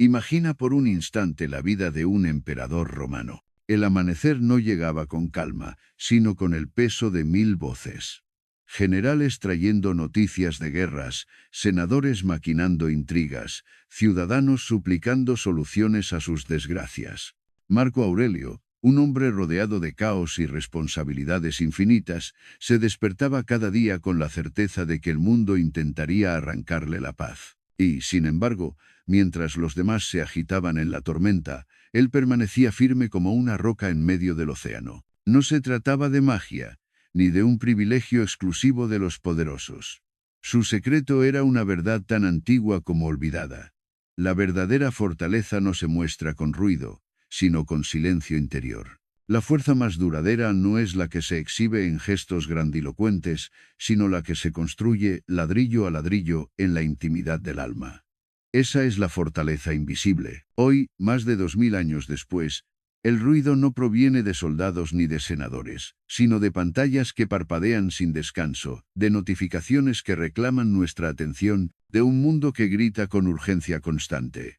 Imagina por un instante la vida de un emperador romano. El amanecer no llegaba con calma, sino con el peso de 1000 voces. Generales trayendo noticias de guerras, senadores maquinando intrigas, ciudadanos suplicando soluciones a sus desgracias. Marco Aurelio, un hombre rodeado de caos y responsabilidades infinitas, se despertaba cada día con la certeza de que el mundo intentaría arrancarle la paz. Y, sin embargo, mientras los demás se agitaban en la tormenta, él permanecía firme como una roca en medio del océano. No se trataba de magia, ni de un privilegio exclusivo de los poderosos. Su secreto era una verdad tan antigua como olvidada. La verdadera fortaleza no se muestra con ruido, sino con silencio interior. La fuerza más duradera no es la que se exhibe en gestos grandilocuentes, sino la que se construye, ladrillo a ladrillo, en la intimidad del alma. Esa es la fortaleza invisible. Hoy, más de 2000 años después, el ruido no proviene de soldados ni de senadores, sino de pantallas que parpadean sin descanso, de notificaciones que reclaman nuestra atención, de un mundo que grita con urgencia constante.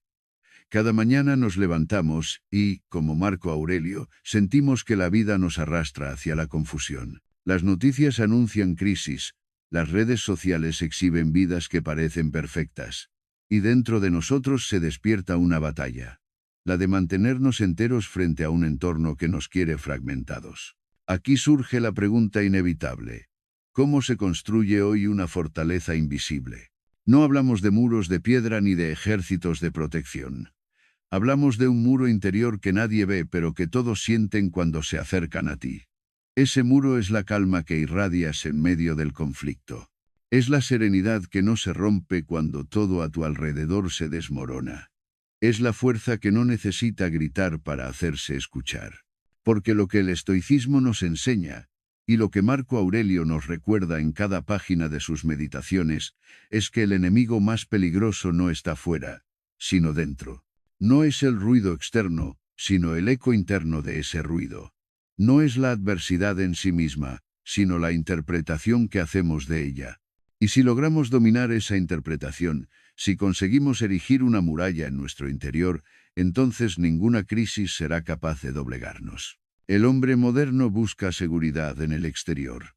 Cada mañana nos levantamos y, como Marco Aurelio, sentimos que la vida nos arrastra hacia la confusión. Las noticias anuncian crisis, las redes sociales exhiben vidas que parecen perfectas. Y dentro de nosotros se despierta una batalla, la de mantenernos enteros frente a un entorno que nos quiere fragmentados. Aquí surge la pregunta inevitable: ¿cómo se construye hoy una fortaleza invisible? No hablamos de muros de piedra ni de ejércitos de protección. Hablamos de un muro interior que nadie ve pero que todos sienten cuando se acercan a ti. Ese muro es la calma que irradias en medio del conflicto. Es la serenidad que no se rompe cuando todo a tu alrededor se desmorona. Es la fuerza que no necesita gritar para hacerse escuchar. Porque lo que el estoicismo nos enseña, y lo que Marco Aurelio nos recuerda en cada página de sus meditaciones, es que el enemigo más peligroso no está fuera, sino dentro. No es el ruido externo, sino el eco interno de ese ruido. No es la adversidad en sí misma, sino la interpretación que hacemos de ella. Y si logramos dominar esa interpretación, si conseguimos erigir una muralla en nuestro interior, entonces ninguna crisis será capaz de doblegarnos. El hombre moderno busca seguridad en el exterior.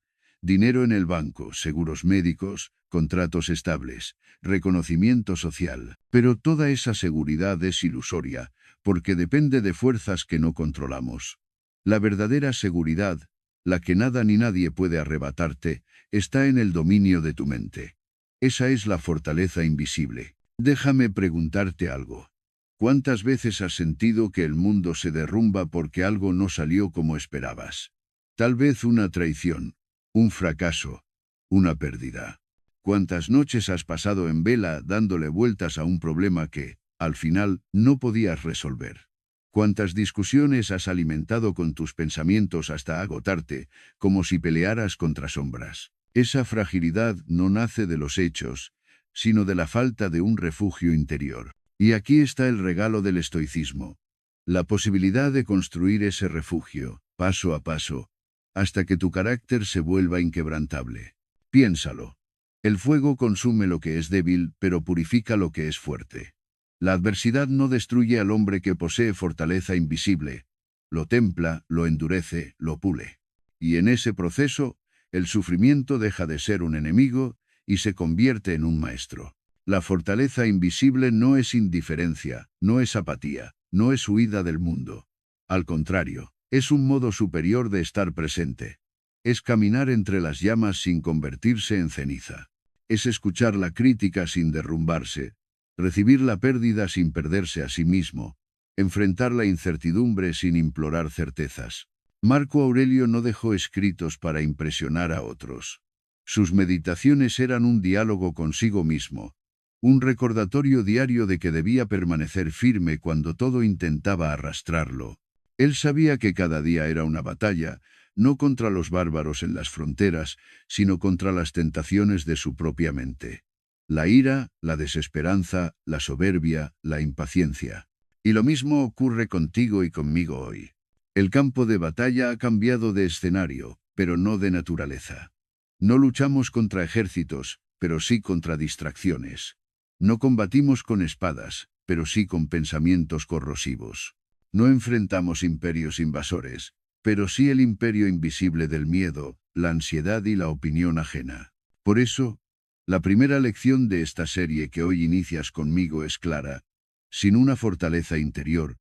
Dinero en el banco, seguros médicos, contratos estables, reconocimiento social. Pero toda esa seguridad es ilusoria, porque depende de fuerzas que no controlamos. La verdadera seguridad, la que nada ni nadie puede arrebatarte, está en el dominio de tu mente. Esa es la fortaleza invisible. Déjame preguntarte algo. ¿Cuántas veces has sentido que el mundo se derrumba porque algo no salió como esperabas? Tal vez una traición, un fracaso, una pérdida. ¿Cuántas noches has pasado en vela dándole vueltas a un problema que, al final, no podías resolver? ¿Cuántas discusiones has alimentado con tus pensamientos hasta agotarte, como si pelearas contra sombras? Esa fragilidad no nace de los hechos, sino de la falta de un refugio interior. Y aquí está el regalo del estoicismo. La posibilidad de construir ese refugio, paso a paso, hasta que tu carácter se vuelva inquebrantable. Piénsalo. El fuego consume lo que es débil, pero purifica lo que es fuerte. La adversidad no destruye al hombre que posee fortaleza invisible. Lo templa, lo endurece, lo pule. Y en ese proceso, el sufrimiento deja de ser un enemigo y se convierte en un maestro. La fortaleza invisible no es indiferencia, no es apatía, no es huida del mundo. Al contrario, es un modo superior de estar presente. Es caminar entre las llamas sin convertirse en ceniza. Es escuchar la crítica sin derrumbarse, recibir la pérdida sin perderse a sí mismo, enfrentar la incertidumbre sin implorar certezas. Marco Aurelio no dejó escritos para impresionar a otros. Sus meditaciones eran un diálogo consigo mismo, un recordatorio diario de que debía permanecer firme cuando todo intentaba arrastrarlo. Él sabía que cada día era una batalla, no contra los bárbaros en las fronteras, sino contra las tentaciones de su propia mente. La ira, la desesperanza, la soberbia, la impaciencia. Y lo mismo ocurre contigo y conmigo hoy. El campo de batalla ha cambiado de escenario, pero no de naturaleza. No luchamos contra ejércitos, pero sí contra distracciones. No combatimos con espadas, pero sí con pensamientos corrosivos. No enfrentamos imperios invasores, pero sí el imperio invisible del miedo, la ansiedad y la opinión ajena. Por eso, la primera lección de esta serie que hoy inicias conmigo es clara. Sin una fortaleza interior,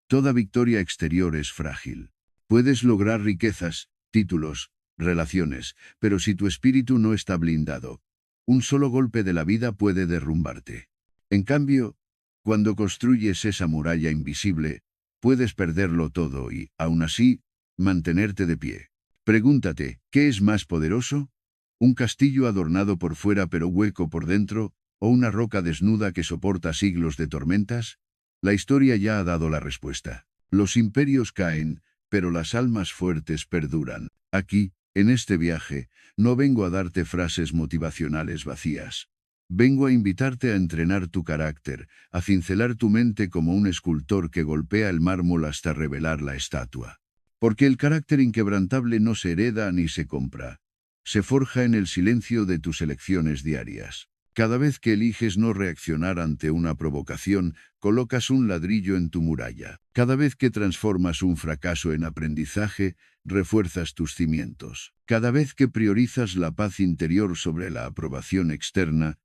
toda victoria exterior es frágil. Puedes lograr riquezas, títulos, relaciones, pero si tu espíritu no está blindado, un solo golpe de la vida puede derrumbarte. En cambio, cuando construyes esa muralla invisible, puedes perderlo todo y, aún así, mantenerte de pie. Pregúntate, ¿qué es más poderoso? ¿Un castillo adornado por fuera pero hueco por dentro, o una roca desnuda que soporta siglos de tormentas? La historia ya ha dado la respuesta. Los imperios caen, pero las almas fuertes perduran. Aquí, en este viaje, no vengo a darte frases motivacionales vacías. Vengo a invitarte a entrenar tu carácter, a cincelar tu mente como un escultor que golpea el mármol hasta revelar la estatua. Porque el carácter inquebrantable no se hereda ni se compra. Se forja en el silencio de tus elecciones diarias. Cada vez que eliges no reaccionar ante una provocación, colocas un ladrillo en tu muralla. Cada vez que transformas un fracaso en aprendizaje, refuerzas tus cimientos. Cada vez que priorizas la paz interior sobre la aprobación externa,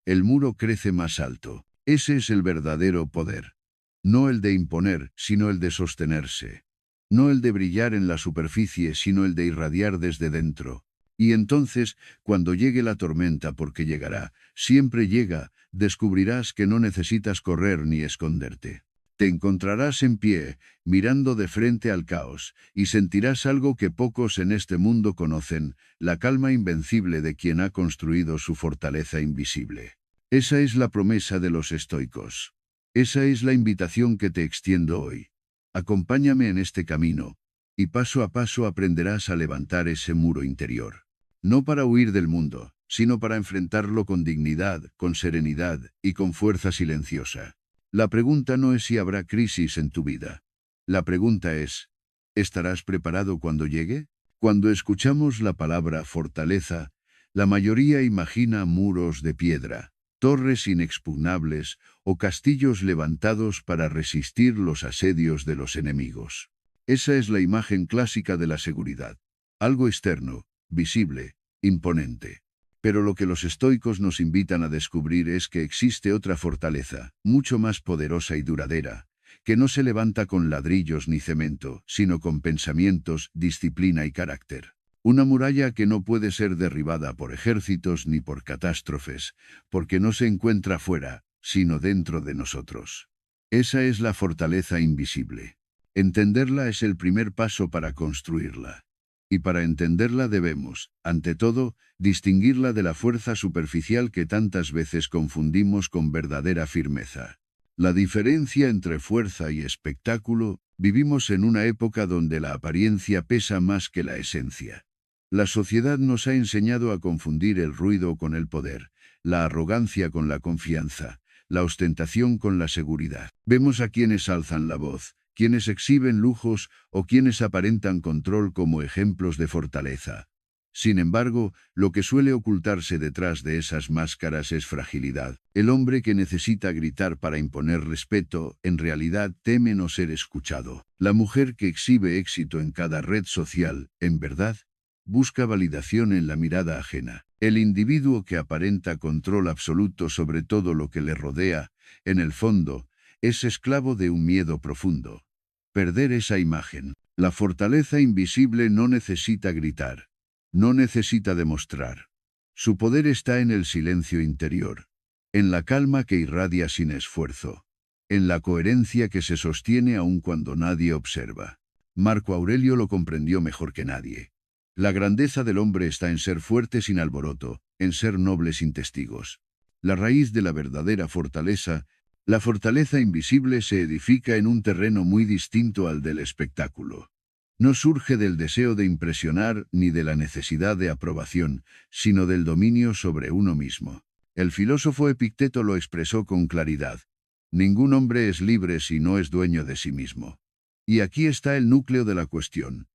el muro crece más alto. Ese es el verdadero poder. No el de imponer, sino el de sostenerse. No el de brillar en la superficie, sino el de irradiar desde dentro. Y entonces, cuando llegue la tormenta, porque llegará, siempre llega, descubrirás que no necesitas correr ni esconderte. Te encontrarás en pie, mirando de frente al caos, y sentirás algo que pocos en este mundo conocen, la calma invencible de quien ha construido su fortaleza invisible. Esa es la promesa de los estoicos. Esa es la invitación que te extiendo hoy. Acompáñame en este camino, y paso a paso aprenderás a levantar ese muro interior. No para huir del mundo, sino para enfrentarlo con dignidad, con serenidad y con fuerza silenciosa. La pregunta no es si habrá crisis en tu vida. La pregunta es, ¿estarás preparado cuando llegue? Cuando escuchamos la palabra fortaleza, la mayoría imagina muros de piedra, torres inexpugnables o castillos levantados para resistir los asedios de los enemigos. Esa es la imagen clásica de la seguridad. Algo externo, visible, imponente. Pero lo que los estoicos nos invitan a descubrir es que existe otra fortaleza, mucho más poderosa y duradera, que no se levanta con ladrillos ni cemento, sino con pensamientos, disciplina y carácter. Una muralla que no puede ser derribada por ejércitos ni por catástrofes, porque no se encuentra fuera, sino dentro de nosotros. Esa es la fortaleza invisible. Entenderla es el primer paso para construirla. Y para entenderla debemos, ante todo, distinguirla de la fuerza superficial que tantas veces confundimos con verdadera firmeza. La diferencia entre fuerza y espectáculo, vivimos en una época donde la apariencia pesa más que la esencia. La sociedad nos ha enseñado a confundir el ruido con el poder, la arrogancia con la confianza, la ostentación con la seguridad. Vemos a quienes alzan la voz, quienes exhiben lujos o quienes aparentan control como ejemplos de fortaleza. Sin embargo, lo que suele ocultarse detrás de esas máscaras es fragilidad. El hombre que necesita gritar para imponer respeto, en realidad teme no ser escuchado. La mujer que exhibe éxito en cada red social, en verdad, busca validación en la mirada ajena. El individuo que aparenta control absoluto sobre todo lo que le rodea, en el fondo, es esclavo de un miedo profundo. Perder esa imagen. La fortaleza invisible no necesita gritar. No necesita demostrar. Su poder está en el silencio interior, en la calma que irradia sin esfuerzo, en la coherencia que se sostiene aun cuando nadie observa. Marco Aurelio lo comprendió mejor que nadie. La grandeza del hombre está en ser fuerte sin alboroto, en ser noble sin testigos. La raíz de la verdadera fortaleza, la fortaleza invisible, se edifica en un terreno muy distinto al del espectáculo. No surge del deseo de impresionar ni de la necesidad de aprobación, sino del dominio sobre uno mismo. El filósofo Epicteto lo expresó con claridad. Ningún hombre es libre si no es dueño de sí mismo. Y aquí está el núcleo de la cuestión.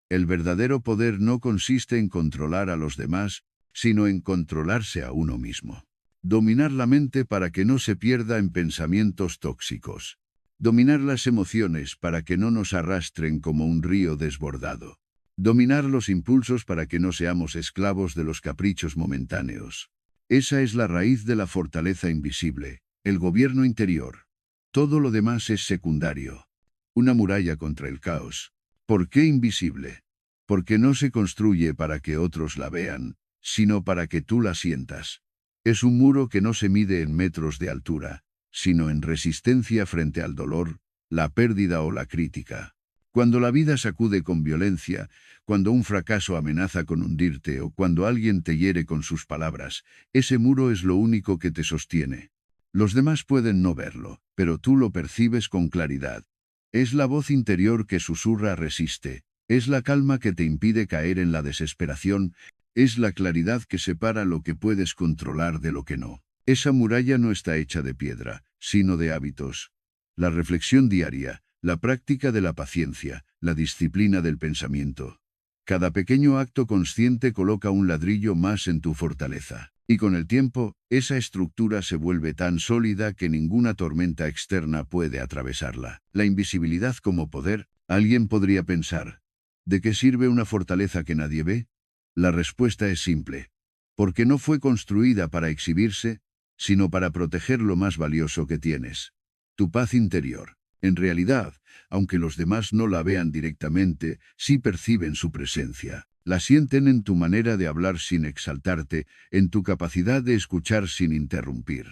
El verdadero poder no consiste en controlar a los demás, sino en controlarse a uno mismo. Dominar la mente para que no se pierda en pensamientos tóxicos. Dominar las emociones para que no nos arrastren como un río desbordado. Dominar los impulsos para que no seamos esclavos de los caprichos momentáneos. Esa es la raíz de la fortaleza invisible, el gobierno interior. Todo lo demás es secundario. Una muralla contra el caos. ¿Por qué invisible? Porque no se construye para que otros la vean, sino para que tú la sientas. Es un muro que no se mide en metros de altura, sino en resistencia frente al dolor, la pérdida o la crítica. Cuando la vida sacude con violencia, cuando un fracaso amenaza con hundirte o cuando alguien te hiere con sus palabras, ese muro es lo único que te sostiene. Los demás pueden no verlo, pero tú lo percibes con claridad. Es la voz interior que susurra resiste, es la calma que te impide caer en la desesperación, es la claridad que separa lo que puedes controlar de lo que no. Esa muralla no está hecha de piedra, sino de hábitos. La reflexión diaria, la práctica de la paciencia, la disciplina del pensamiento. Cada pequeño acto consciente coloca un ladrillo más en tu fortaleza. Y con el tiempo, esa estructura se vuelve tan sólida que ninguna tormenta externa puede atravesarla. La invisibilidad como poder, alguien podría pensar, ¿de qué sirve una fortaleza que nadie ve? La respuesta es simple. Porque no fue construida para exhibirse, sino para proteger lo más valioso que tienes. Tu paz interior. En realidad, aunque los demás no la vean directamente, sí perciben su presencia. La sienten en tu manera de hablar sin exaltarte, en tu capacidad de escuchar sin interrumpir.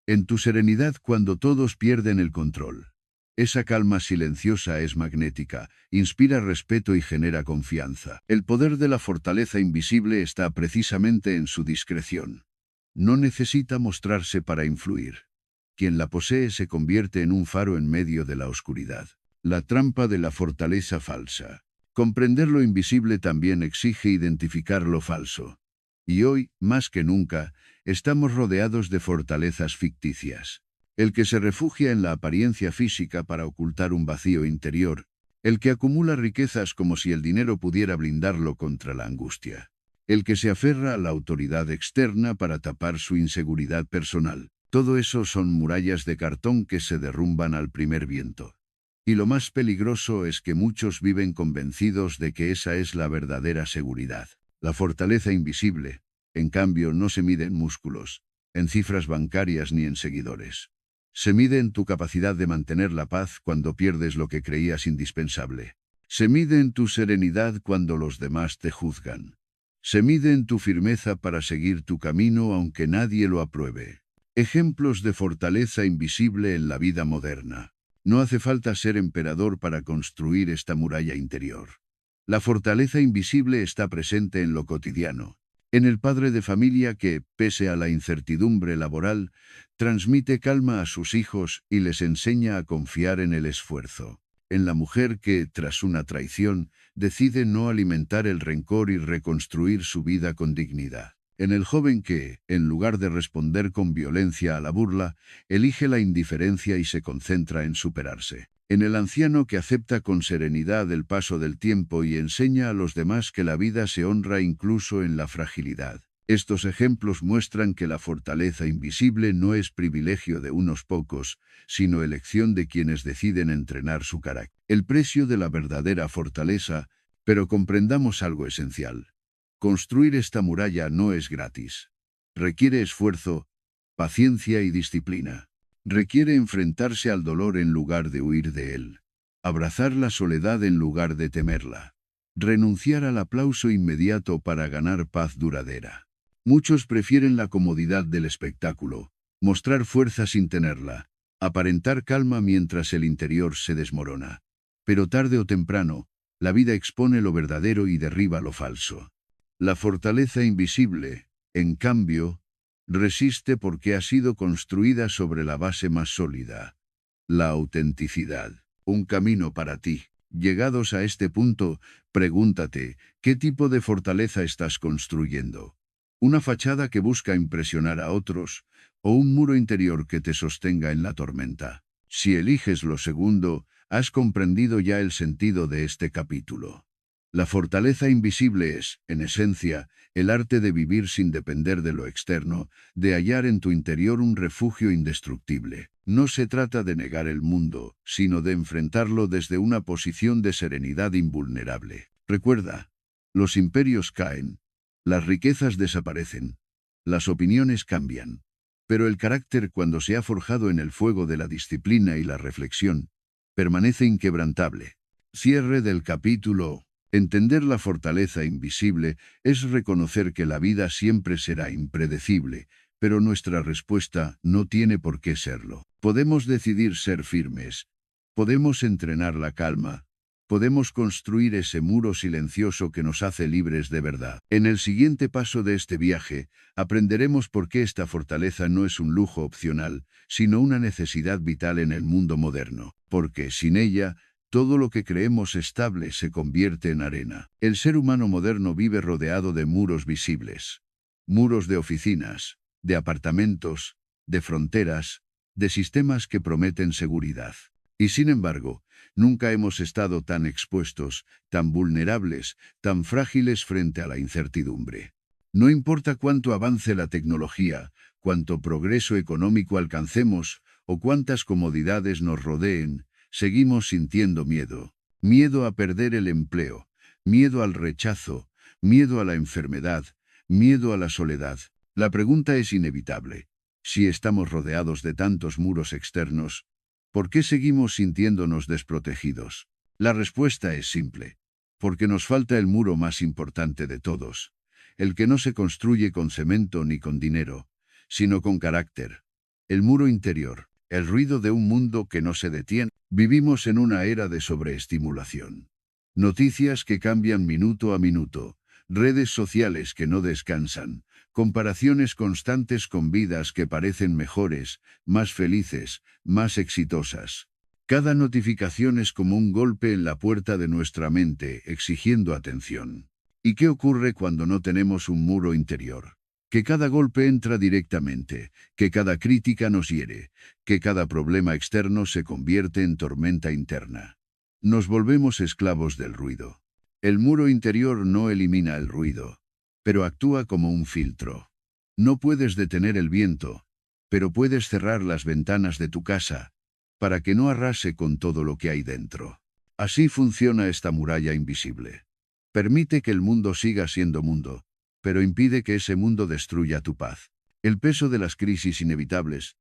En tu serenidad cuando todos pierden el control. Esa calma silenciosa es magnética, inspira respeto y genera confianza. El poder de la fortaleza invisible está precisamente en su discreción. No necesita mostrarse para influir. Quien la posee se convierte en un faro en medio de la oscuridad. La trampa de la fortaleza falsa. Comprender lo invisible también exige identificar lo falso. Y hoy, más que nunca, estamos rodeados de fortalezas ficticias. El que se refugia en la apariencia física para ocultar un vacío interior. El que acumula riquezas como si el dinero pudiera blindarlo contra la angustia. El que se aferra a la autoridad externa para tapar su inseguridad personal. Todo eso son murallas de cartón que se derrumban al primer viento. Y lo más peligroso es que muchos viven convencidos de que esa es la verdadera seguridad. La fortaleza invisible, en cambio, no se mide en músculos, en cifras bancarias ni en seguidores. Se mide en tu capacidad de mantener la paz cuando pierdes lo que creías indispensable. Se mide en tu serenidad cuando los demás te juzgan. Se mide en tu firmeza para seguir tu camino aunque nadie lo apruebe. Ejemplos de fortaleza invisible en la vida moderna. No hace falta ser emperador para construir esta muralla interior. La fortaleza invisible está presente en lo cotidiano. En el padre de familia que, pese a la incertidumbre laboral, transmite calma a sus hijos y les enseña a confiar en el esfuerzo. En la mujer que, tras una traición, decide no alimentar el rencor y reconstruir su vida con dignidad. En el joven que, en lugar de responder con violencia a la burla, elige la indiferencia y se concentra en superarse. En el anciano que acepta con serenidad el paso del tiempo y enseña a los demás que la vida se honra incluso en la fragilidad. Estos ejemplos muestran que la fortaleza invisible no es privilegio de unos pocos, sino elección de quienes deciden entrenar su carácter. El precio de la verdadera fortaleza, pero comprendamos algo esencial. Construir esta muralla no es gratis. Requiere esfuerzo, paciencia y disciplina. Requiere enfrentarse al dolor en lugar de huir de él. Abrazar la soledad en lugar de temerla. Renunciar al aplauso inmediato para ganar paz duradera. Muchos prefieren la comodidad del espectáculo, mostrar fuerza sin tenerla, aparentar calma mientras el interior se desmorona. Pero tarde o temprano, la vida expone lo verdadero y derriba lo falso. La fortaleza invisible, en cambio, resiste porque ha sido construida sobre la base más sólida. La autenticidad. Un camino para ti. Llegados a este punto, pregúntate, ¿qué tipo de fortaleza estás construyendo? ¿Una fachada que busca impresionar a otros, o un muro interior que te sostenga en la tormenta? Si eliges lo segundo, has comprendido ya el sentido de este capítulo. La fortaleza invisible es, en esencia, el arte de vivir sin depender de lo externo, de hallar en tu interior un refugio indestructible. No se trata de negar el mundo, sino de enfrentarlo desde una posición de serenidad invulnerable. Recuerda, los imperios caen, las riquezas desaparecen, las opiniones cambian, pero el carácter, cuando se ha forjado en el fuego de la disciplina y la reflexión, permanece inquebrantable. Cierre del capítulo. Entender la fortaleza invisible es reconocer que la vida siempre será impredecible, pero nuestra respuesta no tiene por qué serlo. Podemos decidir ser firmes, podemos entrenar la calma, podemos construir ese muro silencioso que nos hace libres de verdad. En el siguiente paso de este viaje, aprenderemos por qué esta fortaleza no es un lujo opcional, sino una necesidad vital en el mundo moderno, porque sin ella, todo lo que creemos estable se convierte en arena. El ser humano moderno vive rodeado de muros visibles. Muros de oficinas, de apartamentos, de fronteras, de sistemas que prometen seguridad. Y sin embargo, nunca hemos estado tan expuestos, tan vulnerables, tan frágiles frente a la incertidumbre. No importa cuánto avance la tecnología, cuánto progreso económico alcancemos, o cuántas comodidades nos rodeen, seguimos sintiendo miedo. Miedo a perder el empleo, miedo al rechazo, miedo a la enfermedad, miedo a la soledad. La pregunta es inevitable. Si estamos rodeados de tantos muros externos, ¿por qué seguimos sintiéndonos desprotegidos? La respuesta es simple. Porque nos falta el muro más importante de todos, el que no se construye con cemento ni con dinero, sino con carácter. El muro interior, el ruido de un mundo que no se detiene. Vivimos en una era de sobreestimulación. Noticias que cambian minuto a minuto, redes sociales que no descansan, comparaciones constantes con vidas que parecen mejores, más felices, más exitosas. Cada notificación es como un golpe en la puerta de nuestra mente, exigiendo atención. ¿Y qué ocurre cuando no tenemos un muro interior? Que cada golpe entra directamente, que cada crítica nos hiere, que cada problema externo se convierte en tormenta interna. Nos volvemos esclavos del ruido. El muro interior no elimina el ruido, pero actúa como un filtro. No puedes detener el viento, pero puedes cerrar las ventanas de tu casa, para que no arrase con todo lo que hay dentro. Así funciona esta muralla invisible. Permite que el mundo siga siendo mundo, pero impide que ese mundo destruya tu paz. El peso de las crisis inevitables.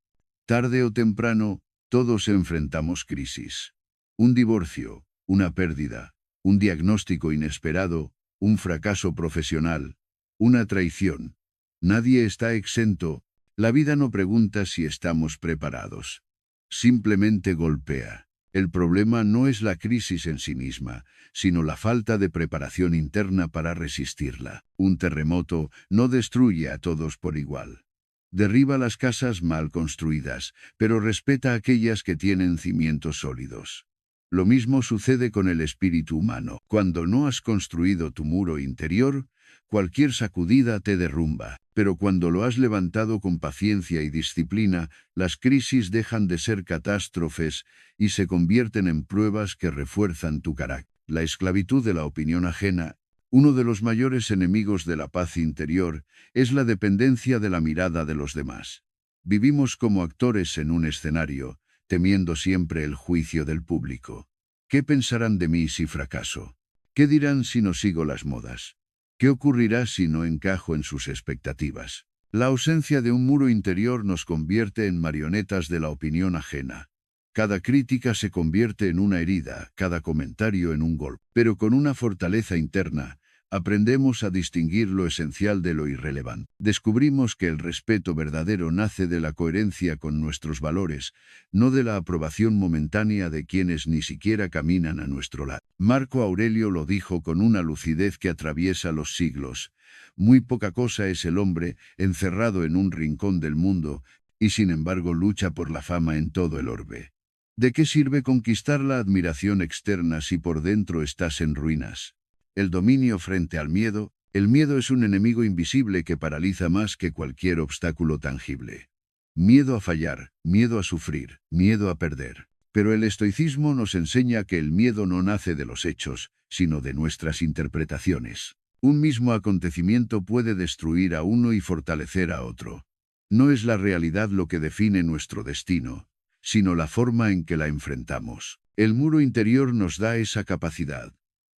Tarde o temprano, todos enfrentamos crisis. Un divorcio, una pérdida, un diagnóstico inesperado, un fracaso profesional, una traición. Nadie está exento. La vida no pregunta si estamos preparados. Simplemente golpea. El problema no es la crisis en sí misma, sino la falta de preparación interna para resistirla. Un terremoto no destruye a todos por igual. Derriba las casas mal construidas, pero respeta aquellas que tienen cimientos sólidos. Lo mismo sucede con el espíritu humano. Cuando no has construido tu muro interior, cualquier sacudida te derrumba, pero cuando lo has levantado con paciencia y disciplina, las crisis dejan de ser catástrofes y se convierten en pruebas que refuerzan tu carácter. La esclavitud de la opinión ajena. Uno de los mayores enemigos de la paz interior es la dependencia de la mirada de los demás. Vivimos como actores en un escenario, temiendo siempre el juicio del público. ¿Qué pensarán de mí si fracaso? ¿Qué dirán si no sigo las modas? ¿Qué ocurrirá si no encajo en sus expectativas? La ausencia de un muro interior nos convierte en marionetas de la opinión ajena. Cada crítica se convierte en una herida, cada comentario en un golpe. Pero con una fortaleza interna, aprendemos a distinguir lo esencial de lo irrelevante. Descubrimos que el respeto verdadero nace de la coherencia con nuestros valores, no de la aprobación momentánea de quienes ni siquiera caminan a nuestro lado. Marco Aurelio lo dijo con una lucidez que atraviesa los siglos. Muy poca cosa es el hombre, encerrado en un rincón del mundo, y sin embargo lucha por la fama en todo el orbe. ¿De qué sirve conquistar la admiración externa si por dentro estás en ruinas? El dominio frente al miedo. El miedo es un enemigo invisible que paraliza más que cualquier obstáculo tangible. Miedo a fallar, miedo a sufrir, miedo a perder. Pero el estoicismo nos enseña que el miedo no nace de los hechos, sino de nuestras interpretaciones. Un mismo acontecimiento puede destruir a uno y fortalecer a otro. No es la realidad lo que define nuestro destino, sino la forma en que la enfrentamos. El muro interior nos da esa capacidad.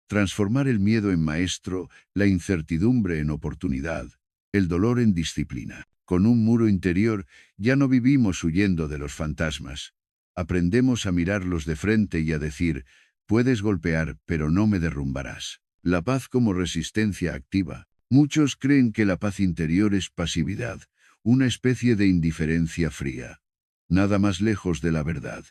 Transformar el miedo en maestro, la incertidumbre en oportunidad, el dolor en disciplina. Con un muro interior ya no vivimos huyendo de los fantasmas. Aprendemos a mirarlos de frente y a decir, puedes golpear, pero no me derrumbarás. La paz como resistencia activa. Muchos creen que la paz interior es pasividad, una especie de indiferencia fría. Nada más lejos de la verdad.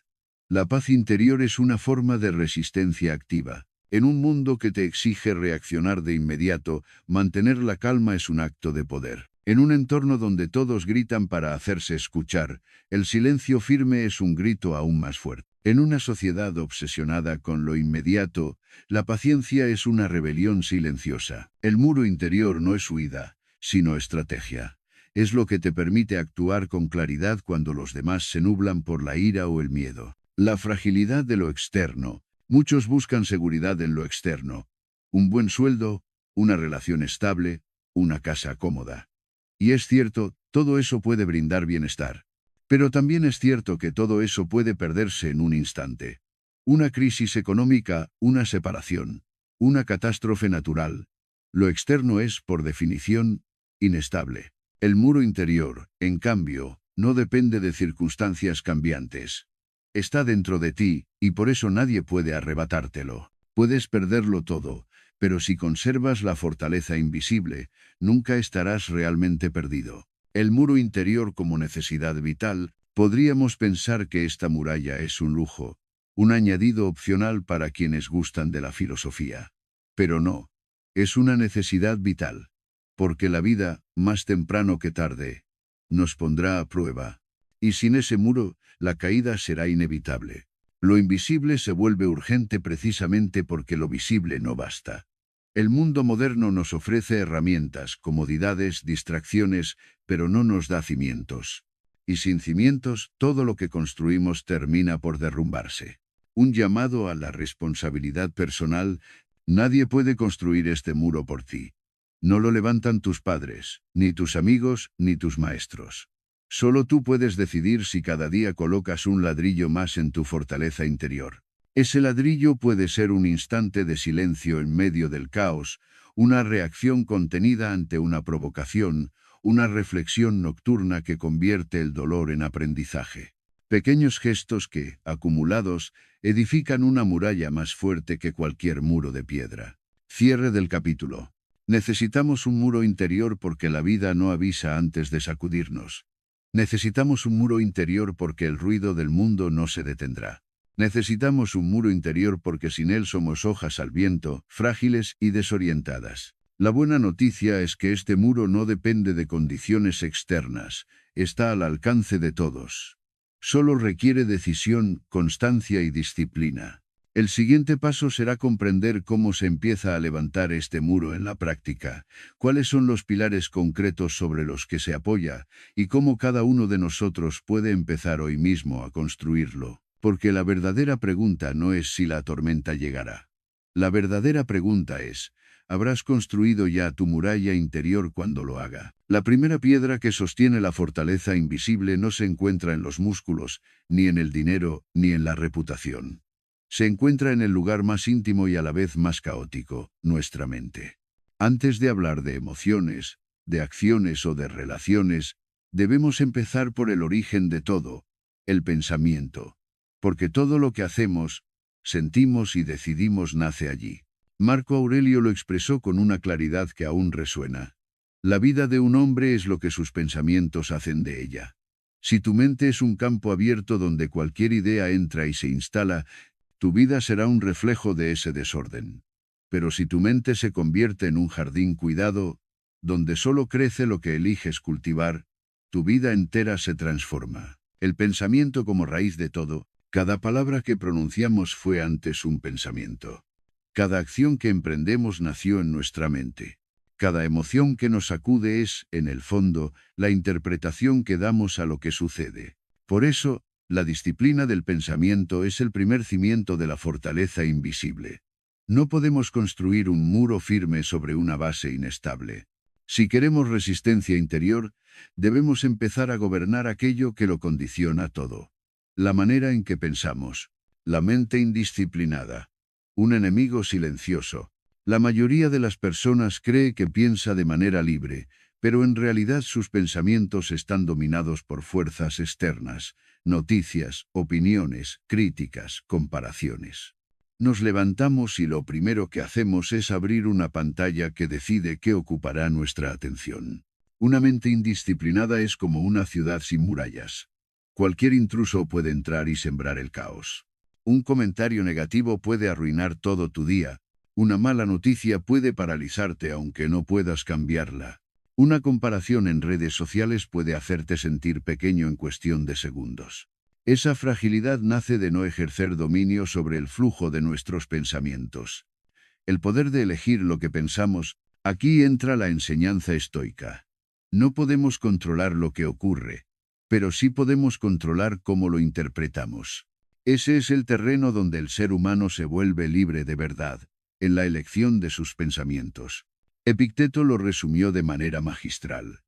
La paz interior es una forma de resistencia activa. En un mundo que te exige reaccionar de inmediato, mantener la calma es un acto de poder. En un entorno donde todos gritan para hacerse escuchar, el silencio firme es un grito aún más fuerte. En una sociedad obsesionada con lo inmediato, la paciencia es una rebelión silenciosa. El muro interior no es huida, sino estrategia. Es lo que te permite actuar con claridad cuando los demás se nublan por la ira o el miedo. La fragilidad de lo externo. Muchos buscan seguridad en lo externo. Un buen sueldo, una relación estable, una casa cómoda. Y es cierto, todo eso puede brindar bienestar. Pero también es cierto que todo eso puede perderse en un instante. Una crisis económica, una separación, una catástrofe natural. Lo externo es, por definición, inestable. El muro interior, en cambio, no depende de circunstancias cambiantes. Está dentro de ti, y por eso nadie puede arrebatártelo. Puedes perderlo todo, pero si conservas la fortaleza invisible, nunca estarás realmente perdido. El muro interior como necesidad vital, podríamos pensar que esta muralla es un lujo, un añadido opcional para quienes gustan de la filosofía. Pero no, es una necesidad vital, porque la vida, más temprano que tarde, nos pondrá a prueba. Y sin ese muro, la caída será inevitable. Lo invisible se vuelve urgente precisamente porque lo visible no basta. El mundo moderno nos ofrece herramientas, comodidades, distracciones, pero no nos da cimientos. Y sin cimientos, todo lo que construimos termina por derrumbarse. Un llamado a la responsabilidad personal. Nadie puede construir este muro por ti. No lo levantan tus padres, ni tus amigos, ni tus maestros. Solo tú puedes decidir si cada día colocas un ladrillo más en tu fortaleza interior. Ese ladrillo puede ser un instante de silencio en medio del caos, una reacción contenida ante una provocación, una reflexión nocturna que convierte el dolor en aprendizaje. Pequeños gestos que, acumulados, edifican una muralla más fuerte que cualquier muro de piedra. Cierre del capítulo. Necesitamos un muro interior porque la vida no avisa antes de sacudirnos. Necesitamos un muro interior porque el ruido del mundo no se detendrá. Necesitamos un muro interior porque sin él somos hojas al viento, frágiles y desorientadas. La buena noticia es que este muro no depende de condiciones externas, está al alcance de todos. Solo requiere decisión, constancia y disciplina. El siguiente paso será comprender cómo se empieza a levantar este muro en la práctica, cuáles son los pilares concretos sobre los que se apoya, y cómo cada uno de nosotros puede empezar hoy mismo a construirlo. Porque la verdadera pregunta no es si la tormenta llegará. La verdadera pregunta es, ¿habrás construido ya tu muralla interior cuando lo haga? La primera piedra que sostiene la fortaleza invisible no se encuentra en los músculos, ni en el dinero, ni en la reputación. Se encuentra en el lugar más íntimo y a la vez más caótico, nuestra mente. Antes de hablar de emociones, de acciones o de relaciones, debemos empezar por el origen de todo, el pensamiento. Porque todo lo que hacemos, sentimos y decidimos nace allí. Marco Aurelio lo expresó con una claridad que aún resuena. La vida de un hombre es lo que sus pensamientos hacen de ella. Si tu mente es un campo abierto donde cualquier idea entra y se instala, tu vida será un reflejo de ese desorden. Pero si tu mente se convierte en un jardín cuidado, donde solo crece lo que eliges cultivar, tu vida entera se transforma. El pensamiento como raíz de todo. Cada palabra que pronunciamos fue antes un pensamiento. Cada acción que emprendemos nació en nuestra mente. Cada emoción que nos sacude es, en el fondo, la interpretación que damos a lo que sucede. Por eso, La disciplina del pensamiento es el primer cimiento de la fortaleza invisible. No podemos construir un muro firme sobre una base inestable. Si queremos resistencia interior, debemos empezar a gobernar aquello que lo condiciona todo. La manera en que pensamos. La mente indisciplinada. Un enemigo silencioso. La mayoría de las personas cree que piensa de manera libre, pero en realidad sus pensamientos están dominados por fuerzas externas, noticias, opiniones, críticas, comparaciones. Nos levantamos y lo primero que hacemos es abrir una pantalla que decide qué ocupará nuestra atención. Una mente indisciplinada es como una ciudad sin murallas. Cualquier intruso puede entrar y sembrar el caos. Un comentario negativo puede arruinar todo tu día. Una mala noticia puede paralizarte aunque no puedas cambiarla. Una comparación en redes sociales puede hacerte sentir pequeño en cuestión de segundos. Esa fragilidad nace de no ejercer dominio sobre el flujo de nuestros pensamientos. El poder de elegir lo que pensamos, aquí entra la enseñanza estoica. No podemos controlar lo que ocurre, pero sí podemos controlar cómo lo interpretamos. Ese es el terreno donde el ser humano se vuelve libre de verdad, en la elección de sus pensamientos. Epicteto lo resumió de manera magistral.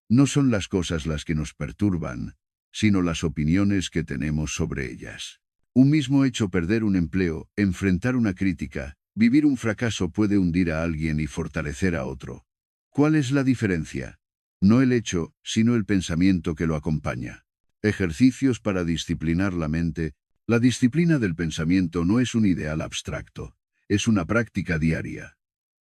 No son las cosas las que nos perturban, sino las opiniones que tenemos sobre ellas. Un mismo hecho, perder un empleo, enfrentar una crítica, vivir un fracaso puede hundir a alguien y fortalecer a otro. ¿Cuál es la diferencia? No el hecho, sino el pensamiento que lo acompaña. Ejercicios para disciplinar la mente. La disciplina del pensamiento no es un ideal abstracto, es una práctica diaria.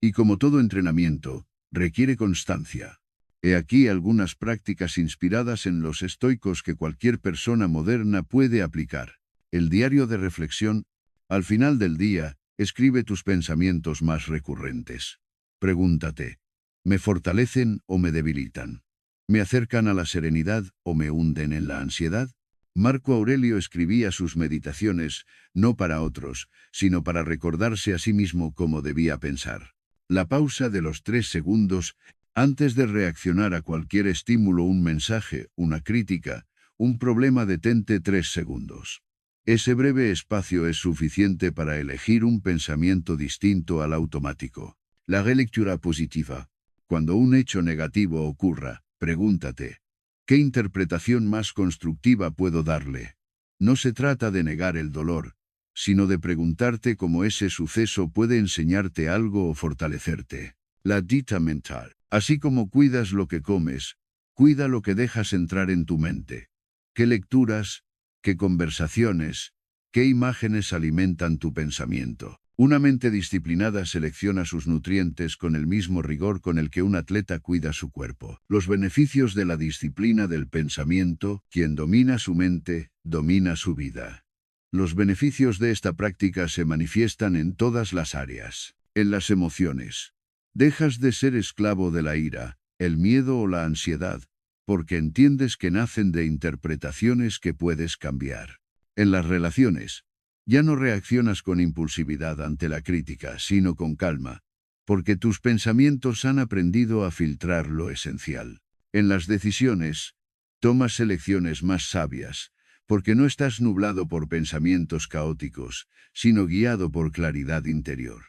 Y como todo entrenamiento, requiere constancia. He aquí algunas prácticas inspiradas en los estoicos que cualquier persona moderna puede aplicar. El diario de reflexión. Al final del día, escribe tus pensamientos más recurrentes. Pregúntate, ¿me fortalecen o me debilitan? ¿Me acercan a la serenidad o me hunden en la ansiedad? Marco Aurelio escribía sus meditaciones, no para otros, sino para recordarse a sí mismo cómo debía pensar. La pausa de los 3 segundos. Antes de reaccionar a cualquier estímulo, un mensaje, una crítica, un problema, detente 3 segundos. Ese breve espacio es suficiente para elegir un pensamiento distinto al automático. La relectura positiva. Cuando un hecho negativo ocurra, pregúntate, ¿qué interpretación más constructiva puedo darle? No se trata de negar el dolor, sino de preguntarte cómo ese suceso puede enseñarte algo o fortalecerte. La dieta mental. Así como cuidas lo que comes, cuida lo que dejas entrar en tu mente. ¿Qué lecturas, qué conversaciones, qué imágenes alimentan tu pensamiento? Una mente disciplinada selecciona sus nutrientes con el mismo rigor con el que un atleta cuida su cuerpo. Los beneficios de la disciplina del pensamiento. Quien domina su mente, domina su vida. Los beneficios de esta práctica se manifiestan en todas las áreas. En las emociones. Dejas de ser esclavo de la ira, el miedo o la ansiedad, porque entiendes que nacen de interpretaciones que puedes cambiar. En las relaciones. Ya no reaccionas con impulsividad ante la crítica, sino con calma, porque tus pensamientos han aprendido a filtrar lo esencial. En las decisiones. Tomas elecciones más sabias, porque no estás nublado por pensamientos caóticos, sino guiado por claridad interior.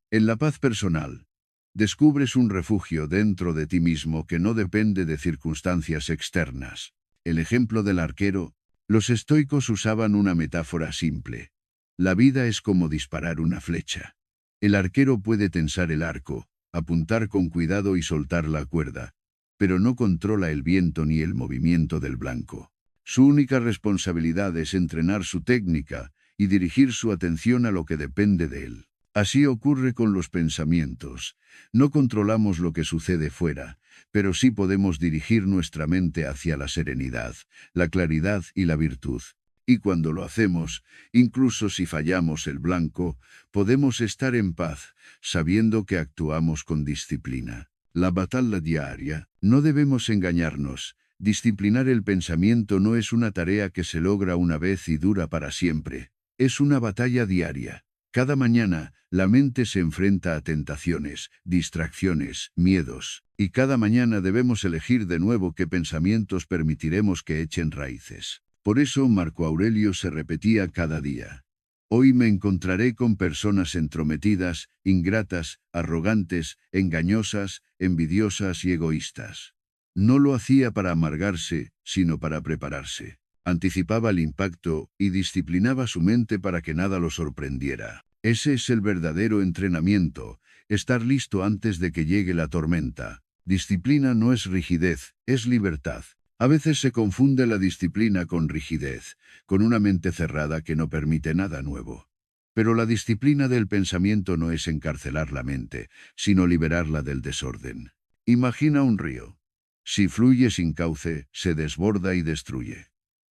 En la paz personal. Descubres un refugio dentro de ti mismo que no depende de circunstancias externas. El ejemplo del arquero. Los estoicos usaban una metáfora simple. La vida es como disparar una flecha. El arquero puede tensar el arco, apuntar con cuidado y soltar la cuerda, pero no controla el viento ni el movimiento del blanco. Su única responsabilidad es entrenar su técnica y dirigir su atención a lo que depende de él. Así ocurre con los pensamientos. No controlamos lo que sucede fuera, pero sí podemos dirigir nuestra mente hacia la serenidad, la claridad y la virtud. Y cuando lo hacemos, incluso si fallamos el blanco, podemos estar en paz, sabiendo que actuamos con disciplina. La batalla diaria. No debemos engañarnos. Disciplinar el pensamiento no es una tarea que se logra una vez y dura para siempre. Es una batalla diaria. Cada mañana, la mente se enfrenta a tentaciones, distracciones, miedos, y cada mañana debemos elegir de nuevo qué pensamientos permitiremos que echen raíces. Por eso Marco Aurelio se repetía cada día: hoy me encontraré con personas entrometidas, ingratas, arrogantes, engañosas, envidiosas y egoístas. No lo hacía para amargarse, sino para prepararse. Anticipaba el impacto y disciplinaba su mente para que nada lo sorprendiera. Ese es el verdadero entrenamiento, estar listo antes de que llegue la tormenta. Disciplina no es rigidez, es libertad. A veces se confunde la disciplina con rigidez, con una mente cerrada que no permite nada nuevo. Pero la disciplina del pensamiento no es encarcelar la mente, sino liberarla del desorden. Imagina un río. Si fluye sin cauce, se desborda y destruye.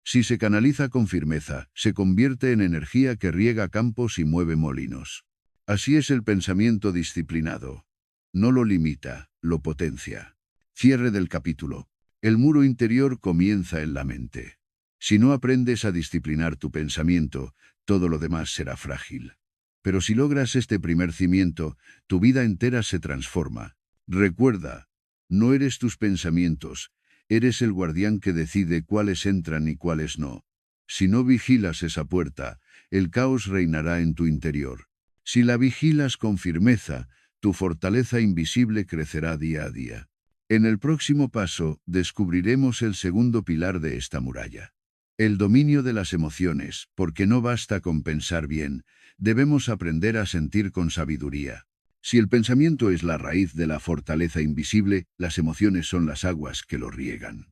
Si se canaliza con firmeza, se convierte en energía que riega campos y mueve molinos. Así es el pensamiento disciplinado. No lo limita, lo potencia. Cierre del capítulo. El muro interior comienza en la mente. Si no aprendes a disciplinar tu pensamiento, todo lo demás será frágil. Pero si logras este primer cimiento, tu vida entera se transforma. Recuerda, no eres tus pensamientos, eres el guardián que decide cuáles entran y cuáles no. Si no vigilas esa puerta, el caos reinará en tu interior. Si la vigilas con firmeza, tu fortaleza invisible crecerá día a día. En el próximo paso, descubriremos el segundo pilar de esta muralla. El dominio de las emociones, porque no basta con pensar bien, debemos aprender a sentir con sabiduría. Si el pensamiento es la raíz de la fortaleza invisible, las emociones son las aguas que lo riegan.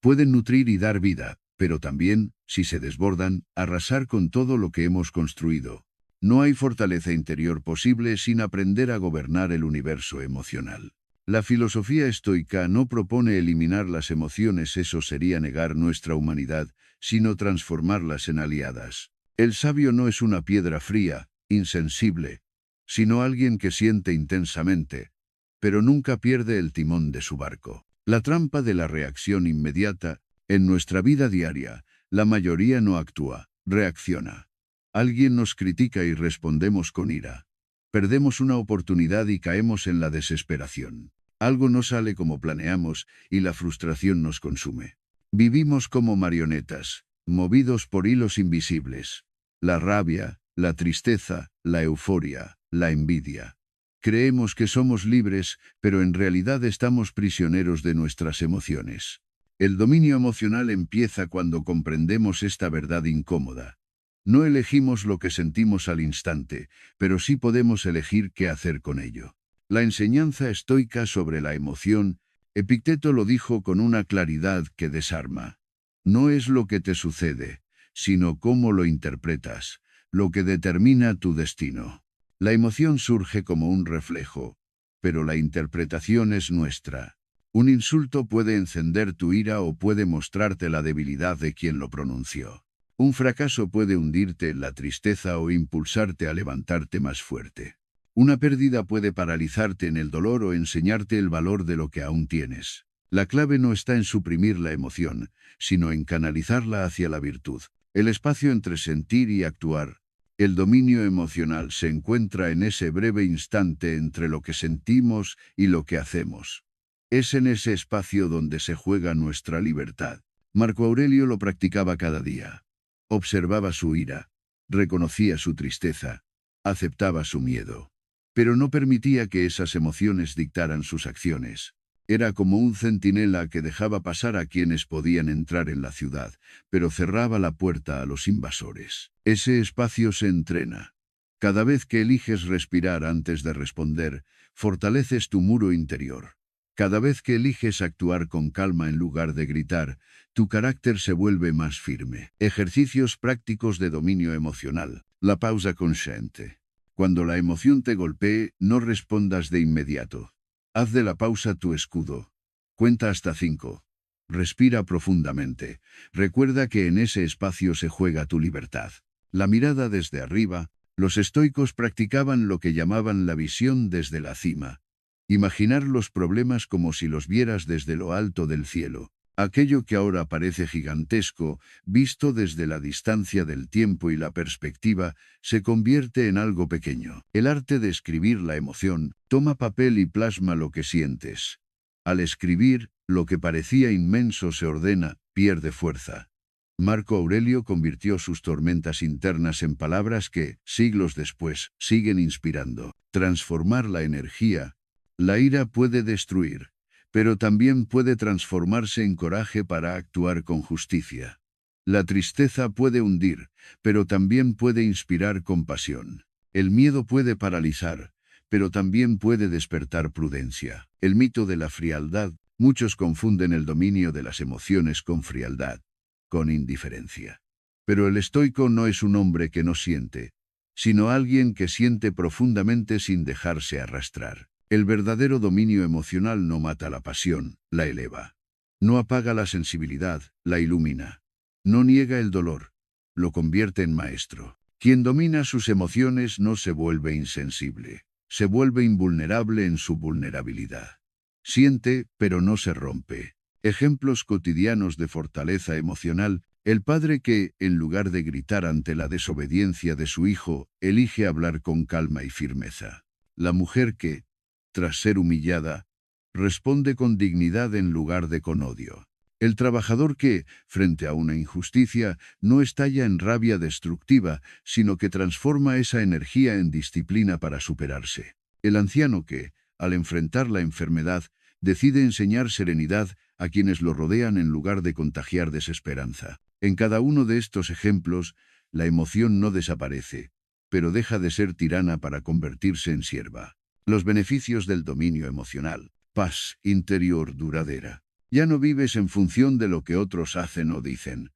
Pueden nutrir y dar vida, pero también, si se desbordan, arrasar con todo lo que hemos construido. No hay fortaleza interior posible sin aprender a gobernar el universo emocional. La filosofía estoica no propone eliminar las emociones, eso sería negar nuestra humanidad, sino transformarlas en aliadas. El sabio no es una piedra fría, insensible, sino alguien que siente intensamente, pero nunca pierde el timón de su barco. La trampa de la reacción inmediata. En nuestra vida diaria, la mayoría no actúa, reacciona. Alguien nos critica y respondemos con ira. Perdemos una oportunidad y caemos en la desesperación. Algo no sale como planeamos y la frustración nos consume. Vivimos como marionetas, movidos por hilos invisibles. La rabia, la tristeza, la euforia, la envidia. Creemos que somos libres, pero en realidad estamos prisioneros de nuestras emociones. El dominio emocional empieza cuando comprendemos esta verdad incómoda. No elegimos lo que sentimos al instante, pero sí podemos elegir qué hacer con ello. La enseñanza estoica sobre la emoción, Epicteto lo dijo con una claridad que desarma. No es lo que te sucede, sino cómo lo interpretas, lo que determina tu destino. La emoción surge como un reflejo, pero la interpretación es nuestra. Un insulto puede encender tu ira o puede mostrarte la debilidad de quien lo pronunció. Un fracaso puede hundirte en la tristeza o impulsarte a levantarte más fuerte. Una pérdida puede paralizarte en el dolor o enseñarte el valor de lo que aún tienes. La clave no está en suprimir la emoción, sino en canalizarla hacia la virtud. El espacio entre sentir y actuar. El dominio emocional se encuentra en ese breve instante entre lo que sentimos y lo que hacemos. Es en ese espacio donde se juega nuestra libertad. Marco Aurelio lo practicaba cada día. Observaba su ira, reconocía su tristeza, aceptaba su miedo. Pero no permitía que esas emociones dictaran sus acciones. Era como un centinela que dejaba pasar a quienes podían entrar en la ciudad, pero cerraba la puerta a los invasores. Ese espacio se entrena. Cada vez que eliges respirar antes de responder, fortaleces tu muro interior. Cada vez que eliges actuar con calma en lugar de gritar, tu carácter se vuelve más firme. Ejercicios prácticos de dominio emocional. La pausa consciente. Cuando la emoción te golpee, no respondas de inmediato. Haz de la pausa tu escudo. Cuenta hasta 5. Respira profundamente. Recuerda que en ese espacio se juega tu libertad. La mirada desde arriba. Los estoicos practicaban lo que llamaban la visión desde la cima. Imaginar los problemas como si los vieras desde lo alto del cielo. Aquello que ahora parece gigantesco, visto desde la distancia del tiempo y la perspectiva, se convierte en algo pequeño. El arte de escribir la emoción. Toma papel y plasma lo que sientes. Al escribir, lo que parecía inmenso se ordena, pierde fuerza. Marco Aurelio convirtió sus tormentas internas en palabras que, siglos después, siguen inspirando. Transformar la energía. La ira puede destruir, pero también puede transformarse en coraje para actuar con justicia. La tristeza puede hundir, pero también puede inspirar compasión. El miedo puede paralizar, pero también puede despertar prudencia. El mito de la frialdad. Muchos confunden el dominio de las emociones con frialdad, con indiferencia. Pero el estoico no es un hombre que no siente, sino alguien que siente profundamente sin dejarse arrastrar. El verdadero dominio emocional no mata la pasión, la eleva. No apaga la sensibilidad, la ilumina. No niega el dolor, lo convierte en maestro. Quien domina sus emociones no se vuelve insensible, se vuelve invulnerable en su vulnerabilidad. Siente, pero no se rompe. Ejemplos cotidianos de fortaleza emocional. El padre que, en lugar de gritar ante la desobediencia de su hijo, elige hablar con calma y firmeza. La mujer que, tras ser humillada, responde con dignidad en lugar de con odio. El trabajador que, frente a una injusticia, no estalla en rabia destructiva, sino que transforma esa energía en disciplina para superarse. El anciano que, al enfrentar la enfermedad, decide enseñar serenidad a quienes lo rodean en lugar de contagiar desesperanza. En cada uno de estos ejemplos, la emoción no desaparece, pero deja de ser tirana para convertirse en sierva. Los beneficios del dominio emocional. Paz interior duradera. Ya no vives en función de lo que otros hacen o dicen,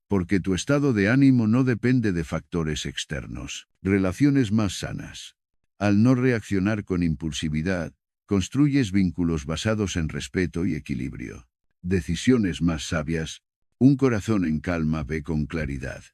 porque tu estado de ánimo no depende de factores externos. Relaciones más sanas. Al no reaccionar con impulsividad, construyes vínculos basados en respeto y equilibrio. Decisiones más sabias. Un corazón en calma ve con claridad.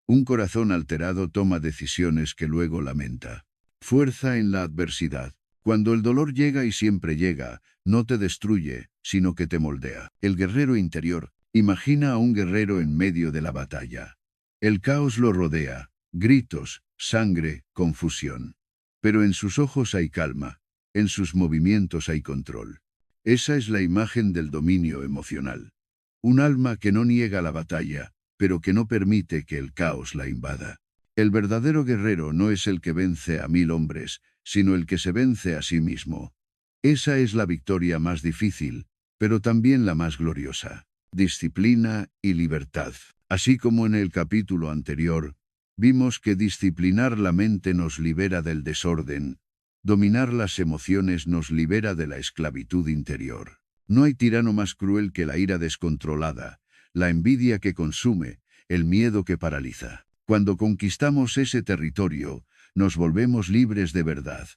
Un corazón alterado toma decisiones que luego lamenta. Fuerza en la adversidad. Cuando el dolor llega y siempre llega, no te destruye, sino que te moldea. El guerrero interior. Imagina a un guerrero en medio de la batalla. El caos lo rodea, gritos, sangre, confusión. Pero en sus ojos hay calma, en sus movimientos hay control. Esa es la imagen del dominio emocional. Un alma que no niega la batalla, pero que no permite que el caos la invada. El verdadero guerrero no es el que vence a 1000 hombres, sino el que se vence a sí mismo. Esa es la victoria más difícil, pero también la más gloriosa. Disciplina y libertad. Así como en el capítulo anterior, vimos que disciplinar la mente nos libera del desorden, dominar las emociones nos libera de la esclavitud interior. No hay tirano más cruel que la ira descontrolada, la envidia que consume, el miedo que paraliza. Cuando conquistamos ese territorio, nos volvemos libres de verdad,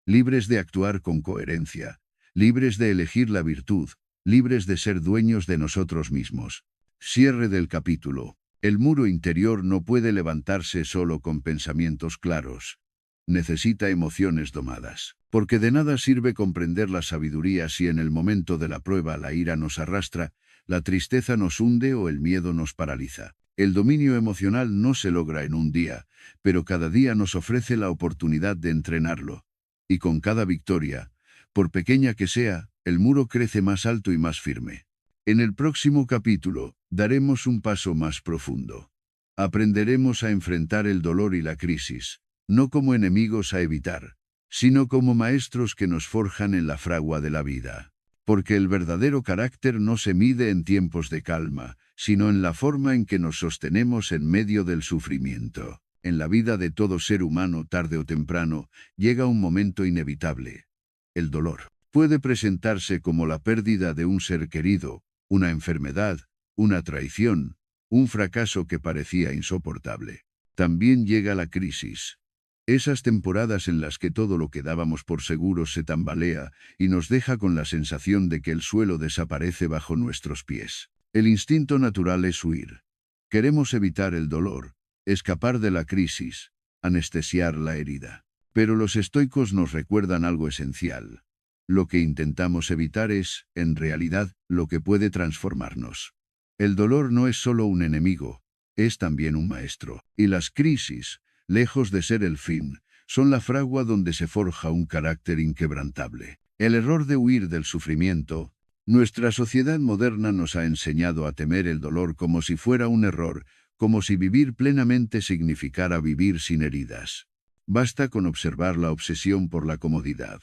libres de actuar con coherencia, libres de elegir la virtud, libres de ser dueños de nosotros mismos. Cierre del capítulo. El muro interior no puede levantarse solo con pensamientos claros. Necesita emociones domadas. Porque de nada sirve comprender la sabiduría si en el momento de la prueba la ira nos arrastra, la tristeza nos hunde o el miedo nos paraliza. El dominio emocional no se logra en un día, pero cada día nos ofrece la oportunidad de entrenarlo. Y con cada victoria, por pequeña que sea, el muro crece más alto y más firme. En el próximo capítulo, daremos un paso más profundo. Aprenderemos a enfrentar el dolor y la crisis, no como enemigos a evitar, sino como maestros que nos forjan en la fragua de la vida. Porque el verdadero carácter no se mide en tiempos de calma, sino en la forma en que nos sostenemos en medio del sufrimiento. En la vida de todo ser humano, tarde o temprano, llega un momento inevitable. El dolor puede presentarse como la pérdida de un ser querido, una enfermedad, una traición, un fracaso que parecía insoportable. También llega la crisis. Esas temporadas en las que todo lo que dábamos por seguro se tambalea y nos deja con la sensación de que el suelo desaparece bajo nuestros pies. El instinto natural es huir. Queremos evitar el dolor, escapar de la crisis, anestesiar la herida. Pero los estoicos nos recuerdan algo esencial. Lo que intentamos evitar es, en realidad, lo que puede transformarnos. El dolor no es solo un enemigo, es también un maestro. Y las crisis, lejos de ser el fin, son la fragua donde se forja un carácter inquebrantable. El error de huir del sufrimiento, Nuestra sociedad moderna nos ha enseñado a temer el dolor como si fuera un error, como si vivir plenamente significara vivir sin heridas. Basta con observar la obsesión por la comodidad.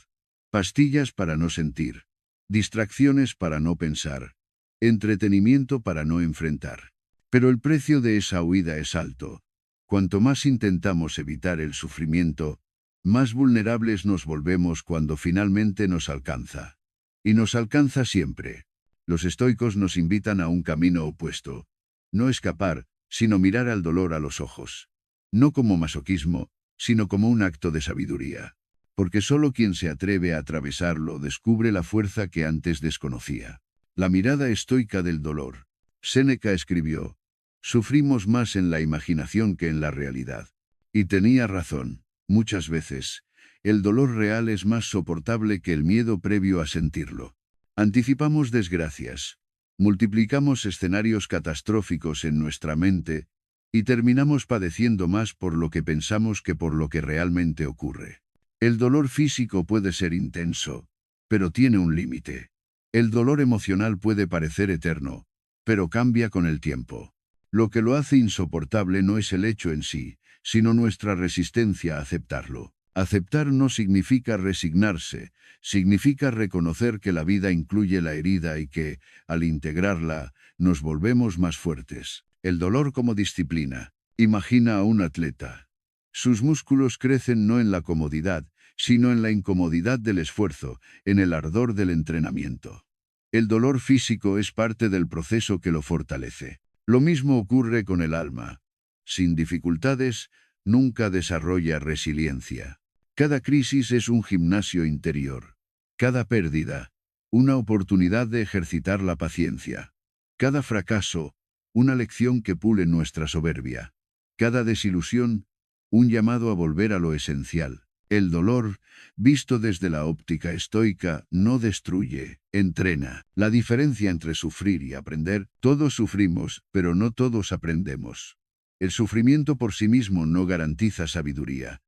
Pastillas para no sentir. Distracciones para no pensar. Entretenimiento para no enfrentar. Pero el precio de esa huida es alto. Cuanto más intentamos evitar el sufrimiento, más vulnerables nos volvemos cuando finalmente nos alcanza. Y nos alcanza siempre. Los estoicos nos invitan a un camino opuesto. No escapar, sino mirar al dolor a los ojos. No como masoquismo, sino como un acto de sabiduría. Porque solo quien se atreve a atravesarlo descubre la fuerza que antes desconocía. La mirada estoica del dolor. Séneca escribió: sufrimos más en la imaginación que en la realidad. Y tenía razón. Muchas veces, el dolor real es más soportable que el miedo previo a sentirlo. Anticipamos desgracias. Multiplicamos escenarios catastróficos en nuestra mente, y terminamos padeciendo más por lo que pensamos que por lo que realmente ocurre. El dolor físico puede ser intenso, pero tiene un límite. El dolor emocional puede parecer eterno, pero cambia con el tiempo. Lo que lo hace insoportable no es el hecho en sí, sino nuestra resistencia a aceptarlo. Aceptar no significa resignarse, significa reconocer que la vida incluye la herida y que, al integrarla, nos volvemos más fuertes. El dolor como disciplina. Imagina a un atleta. Sus músculos crecen no en la comodidad, sino en la incomodidad del esfuerzo, en el ardor del entrenamiento. El dolor físico es parte del proceso que lo fortalece. Lo mismo ocurre con el alma. Sin dificultades, nunca desarrolla resiliencia. Cada crisis es un gimnasio interior. Cada pérdida, una oportunidad de ejercitar la paciencia. Cada fracaso, una lección que pule nuestra soberbia. Cada desilusión, un llamado a volver a lo esencial. El dolor, visto desde la óptica estoica, no destruye, entrena. La diferencia entre sufrir y aprender: todos sufrimos, pero no todos aprendemos. El sufrimiento por sí mismo no garantiza sabiduría.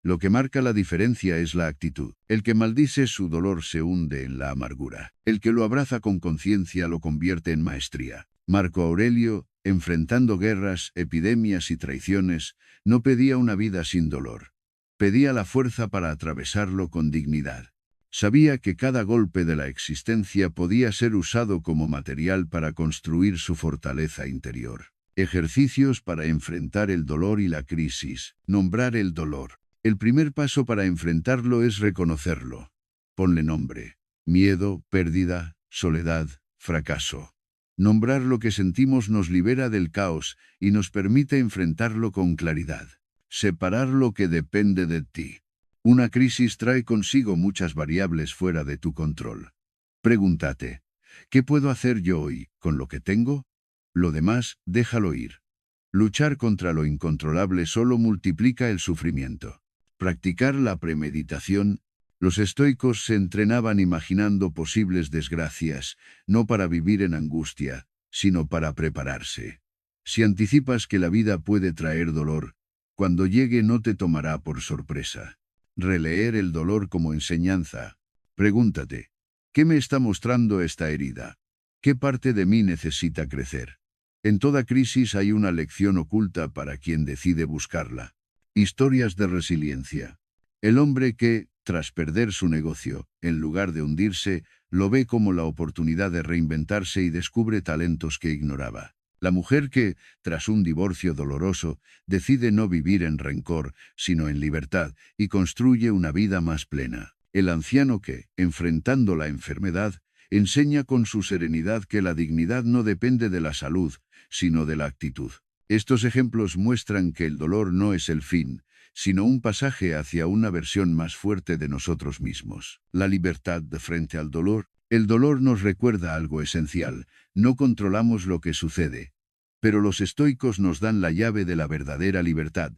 Lo que marca la diferencia es la actitud. El que maldice su dolor se hunde en la amargura. El que lo abraza con conciencia lo convierte en maestría. Marco Aurelio, enfrentando guerras, epidemias y traiciones, no pedía una vida sin dolor. Pedía la fuerza para atravesarlo con dignidad. Sabía que cada golpe de la existencia podía ser usado como material para construir su fortaleza interior. Ejercicios para enfrentar el dolor y la crisis. Nombrar el dolor. El primer paso para enfrentarlo es reconocerlo. Ponle nombre. Miedo, pérdida, soledad, fracaso. Nombrar lo que sentimos nos libera del caos y nos permite enfrentarlo con claridad. Separar lo que depende de ti. Una crisis trae consigo muchas variables fuera de tu control. Pregúntate: ¿qué puedo hacer yo hoy con lo que tengo? Lo demás, déjalo ir. Luchar contra lo incontrolable solo multiplica el sufrimiento. Practicar la premeditación. Los estoicos se entrenaban imaginando posibles desgracias, no para vivir en angustia, sino para prepararse. Si anticipas que la vida puede traer dolor, cuando llegue no te tomará por sorpresa. Releer el dolor como enseñanza. Pregúntate: ¿qué me está mostrando esta herida? ¿Qué parte de mí necesita crecer? En toda crisis hay una lección oculta para quien decide buscarla. Historias de resiliencia. El hombre que, tras perder su negocio, en lugar de hundirse, lo ve como la oportunidad de reinventarse y descubre talentos que ignoraba. La mujer que, tras un divorcio doloroso, decide no vivir en rencor, sino en libertad, y construye una vida más plena. El anciano que, enfrentando la enfermedad, enseña con su serenidad que la dignidad no depende de la salud, sino de la actitud. Estos ejemplos muestran que el dolor no es el fin, sino un pasaje hacia una versión más fuerte de nosotros mismos. La libertad de frente al dolor. El dolor nos recuerda algo esencial: no controlamos lo que sucede. Pero los estoicos nos dan la llave de la verdadera libertad.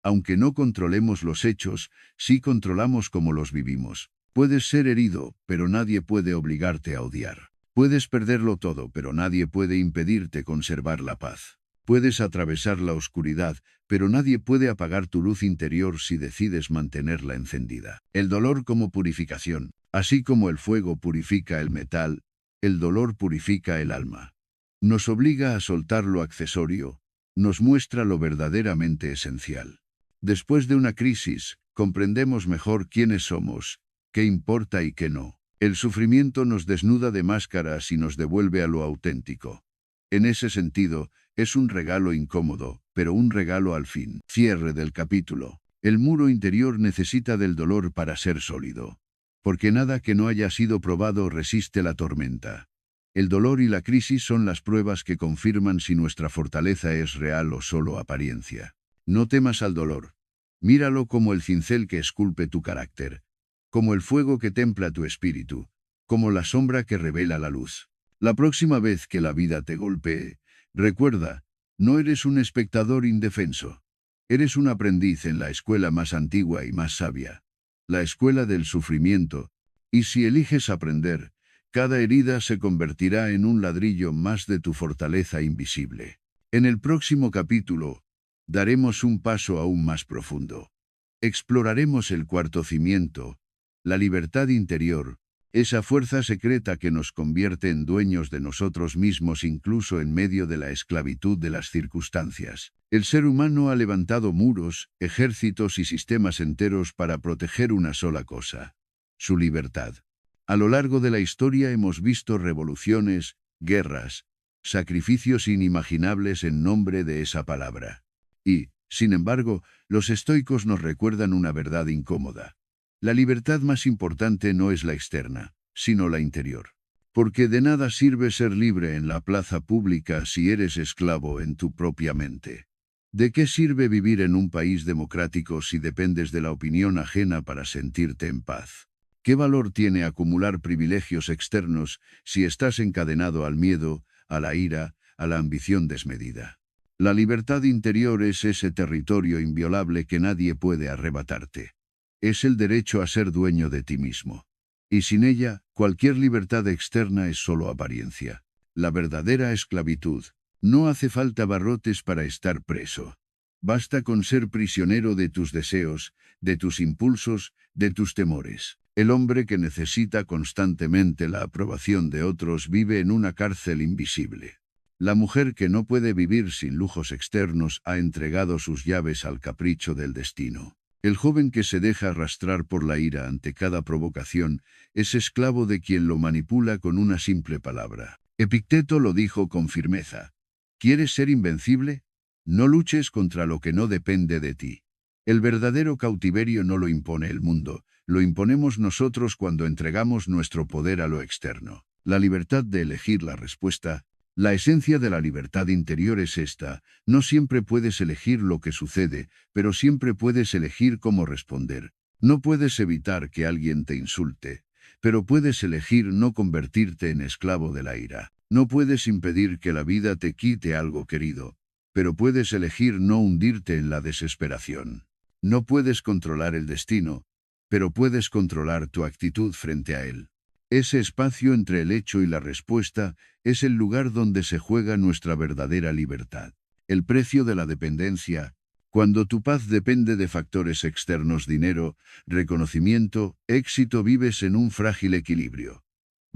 Aunque no controlemos los hechos, sí controlamos cómo los vivimos. Puedes ser herido, pero nadie puede obligarte a odiar. Puedes perderlo todo, pero nadie puede impedirte conservar la paz. Puedes atravesar la oscuridad, pero nadie puede apagar tu luz interior si decides mantenerla encendida. El dolor como purificación. Así como el fuego purifica el metal, El dolor purifica el alma. Nos obliga a soltar lo accesorio, nos muestra lo verdaderamente esencial. Después de una crisis, comprendemos mejor quiénes somos, qué importa y qué no. El sufrimiento nos desnuda de máscaras y nos devuelve a lo auténtico. En ese sentido, es un regalo incómodo, pero un regalo al fin. Cierre del capítulo. El muro interior necesita del dolor para ser sólido. Porque nada que no haya sido probado resiste la tormenta. El dolor y la crisis son las pruebas que confirman si nuestra fortaleza es real o solo apariencia. No temas al dolor. Míralo como el cincel que esculpe tu carácter, como el fuego que templa tu espíritu, como la sombra que revela la luz. La próxima vez que la vida te golpee, recuerda, no eres un espectador indefenso. Eres un aprendiz en la escuela más antigua y más sabia, la escuela del sufrimiento, y si eliges aprender, cada herida se convertirá en un ladrillo más de tu fortaleza invisible. En el próximo capítulo, daremos un paso aún más profundo. Exploraremos el cuarto cimiento, la libertad interior, esa fuerza secreta que nos convierte en dueños de nosotros mismos incluso en medio de la esclavitud de las circunstancias. El ser humano ha levantado muros, ejércitos y sistemas enteros para proteger una sola cosa: su libertad. A lo largo de la historia hemos visto revoluciones, guerras, sacrificios inimaginables en nombre de esa palabra. Y, sin embargo, los estoicos nos recuerdan una verdad incómoda. La libertad más importante no es la externa, sino la interior. Porque de nada sirve ser libre en la plaza pública si eres esclavo en tu propia mente. ¿De qué sirve vivir en un país democrático si dependes de la opinión ajena para sentirte en paz? ¿Qué valor tiene acumular privilegios externos si estás encadenado al miedo, a la ira, a la ambición desmedida? La libertad interior es ese territorio inviolable que nadie puede arrebatarte. Es el derecho a ser dueño de ti mismo. Y sin ella, cualquier libertad externa es solo apariencia. La verdadera esclavitud. No hace falta barrotes para estar preso. Basta con ser prisionero de tus deseos, de tus impulsos, de tus temores. El hombre que necesita constantemente la aprobación de otros vive en una cárcel invisible. La mujer que no puede vivir sin lujos externos ha entregado sus llaves al capricho del destino. El joven que se deja arrastrar por la ira ante cada provocación es esclavo de quien lo manipula con una simple palabra. Epicteto lo dijo con firmeza. ¿Quieres ser invencible? No luches contra lo que no depende de ti. El verdadero cautiverio no lo impone el mundo, lo imponemos nosotros cuando entregamos nuestro poder a lo externo. La libertad de elegir la respuesta. La esencia de la libertad interior es esta: no siempre puedes elegir lo que sucede, pero siempre puedes elegir cómo responder. No puedes evitar que alguien te insulte, pero puedes elegir no convertirte en esclavo de la ira. No puedes impedir que la vida te quite algo querido, pero puedes elegir no hundirte en la desesperación. No puedes controlar el destino, pero puedes controlar tu actitud frente a él. Ese espacio entre el hecho y la respuesta es el lugar donde se juega nuestra verdadera libertad. El precio de la dependencia. Cuando tu paz depende de factores externos, dinero, reconocimiento, éxito, vives en un frágil equilibrio.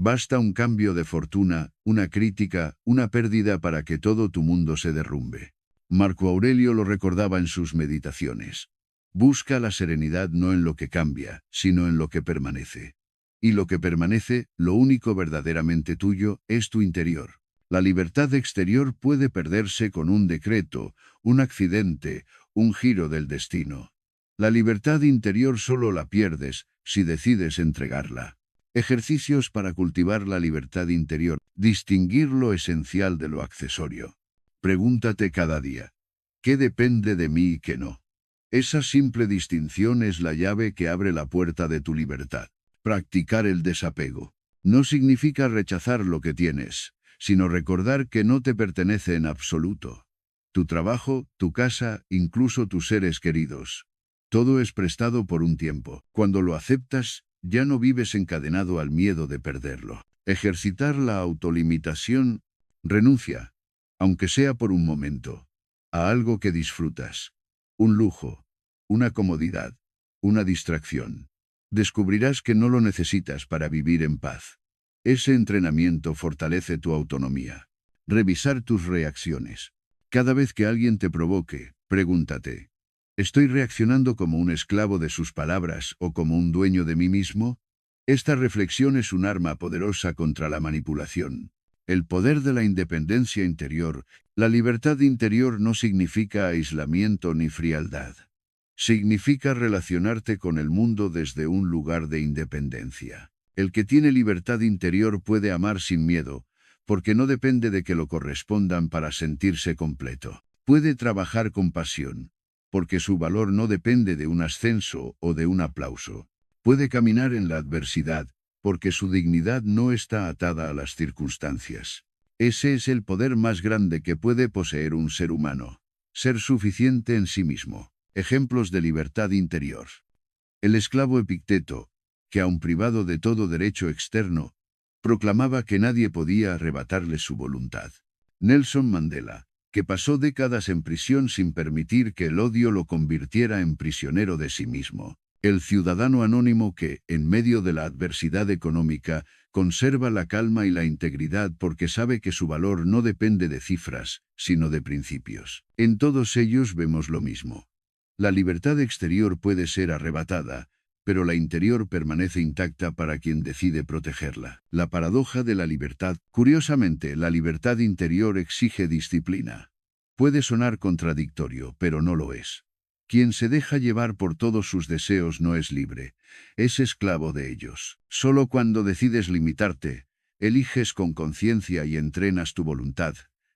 Basta un cambio de fortuna, una crítica, una pérdida para que todo tu mundo se derrumbe. Marco Aurelio lo recordaba en sus meditaciones. Busca la serenidad no en lo que cambia, sino en lo que permanece. Y lo que permanece, lo único verdaderamente tuyo, es tu interior. La libertad exterior puede perderse con un decreto, un accidente, un giro del destino. La libertad interior solo la pierdes si decides entregarla. Ejercicios para cultivar la libertad interior. Distinguir lo esencial de lo accesorio. Pregúntate cada día: ¿qué depende de mí y qué no? Esa simple distinción es la llave que abre la puerta de tu libertad. Practicar el desapego. No significa rechazar lo que tienes, sino recordar que no te pertenece en absoluto. Tu trabajo, tu casa, incluso tus seres queridos. Todo es prestado por un tiempo. Cuando lo aceptas, ya no vives encadenado al miedo de perderlo. Ejercitar la autolimitación. Renuncia, aunque sea por un momento, a algo que disfrutas. Un lujo, una comodidad, una distracción. Descubrirás que no lo necesitas para vivir en paz. Ese entrenamiento fortalece tu autonomía. Revisar tus reacciones. Cada vez que alguien te provoque, pregúntate, ¿estoy reaccionando como un esclavo de sus palabras o como un dueño de mí mismo? Esta reflexión es un arma poderosa contra la manipulación. El poder de la independencia interior. La libertad interior no significa aislamiento ni frialdad. Significa relacionarte con el mundo desde un lugar de independencia. El que tiene libertad interior puede amar sin miedo, porque no depende de que lo correspondan para sentirse completo. Puede trabajar con pasión, porque su valor no depende de un ascenso o de un aplauso. Puede caminar en la adversidad, porque su dignidad no está atada a las circunstancias. Ese es el poder más grande que puede poseer un ser humano. Ser suficiente en sí mismo. Ejemplos de libertad interior. El esclavo Epicteto, que aun privado de todo derecho externo, proclamaba que nadie podía arrebatarle su voluntad. Nelson Mandela, que pasó décadas en prisión sin permitir que el odio lo convirtiera en prisionero de sí mismo. El ciudadano anónimo que, en medio de la adversidad económica, conserva la calma y la integridad porque sabe que su valor no depende de cifras, sino de principios. En todos ellos vemos lo mismo. La libertad exterior puede ser arrebatada, pero la interior permanece intacta para quien decide protegerla. La paradoja de la libertad. Curiosamente, la libertad interior exige disciplina. Puede sonar contradictorio, pero no lo es. Quien se deja llevar por todos sus deseos no es libre, es esclavo de ellos. Solo cuando decides limitarte, eliges con conciencia y entrenas tu voluntad,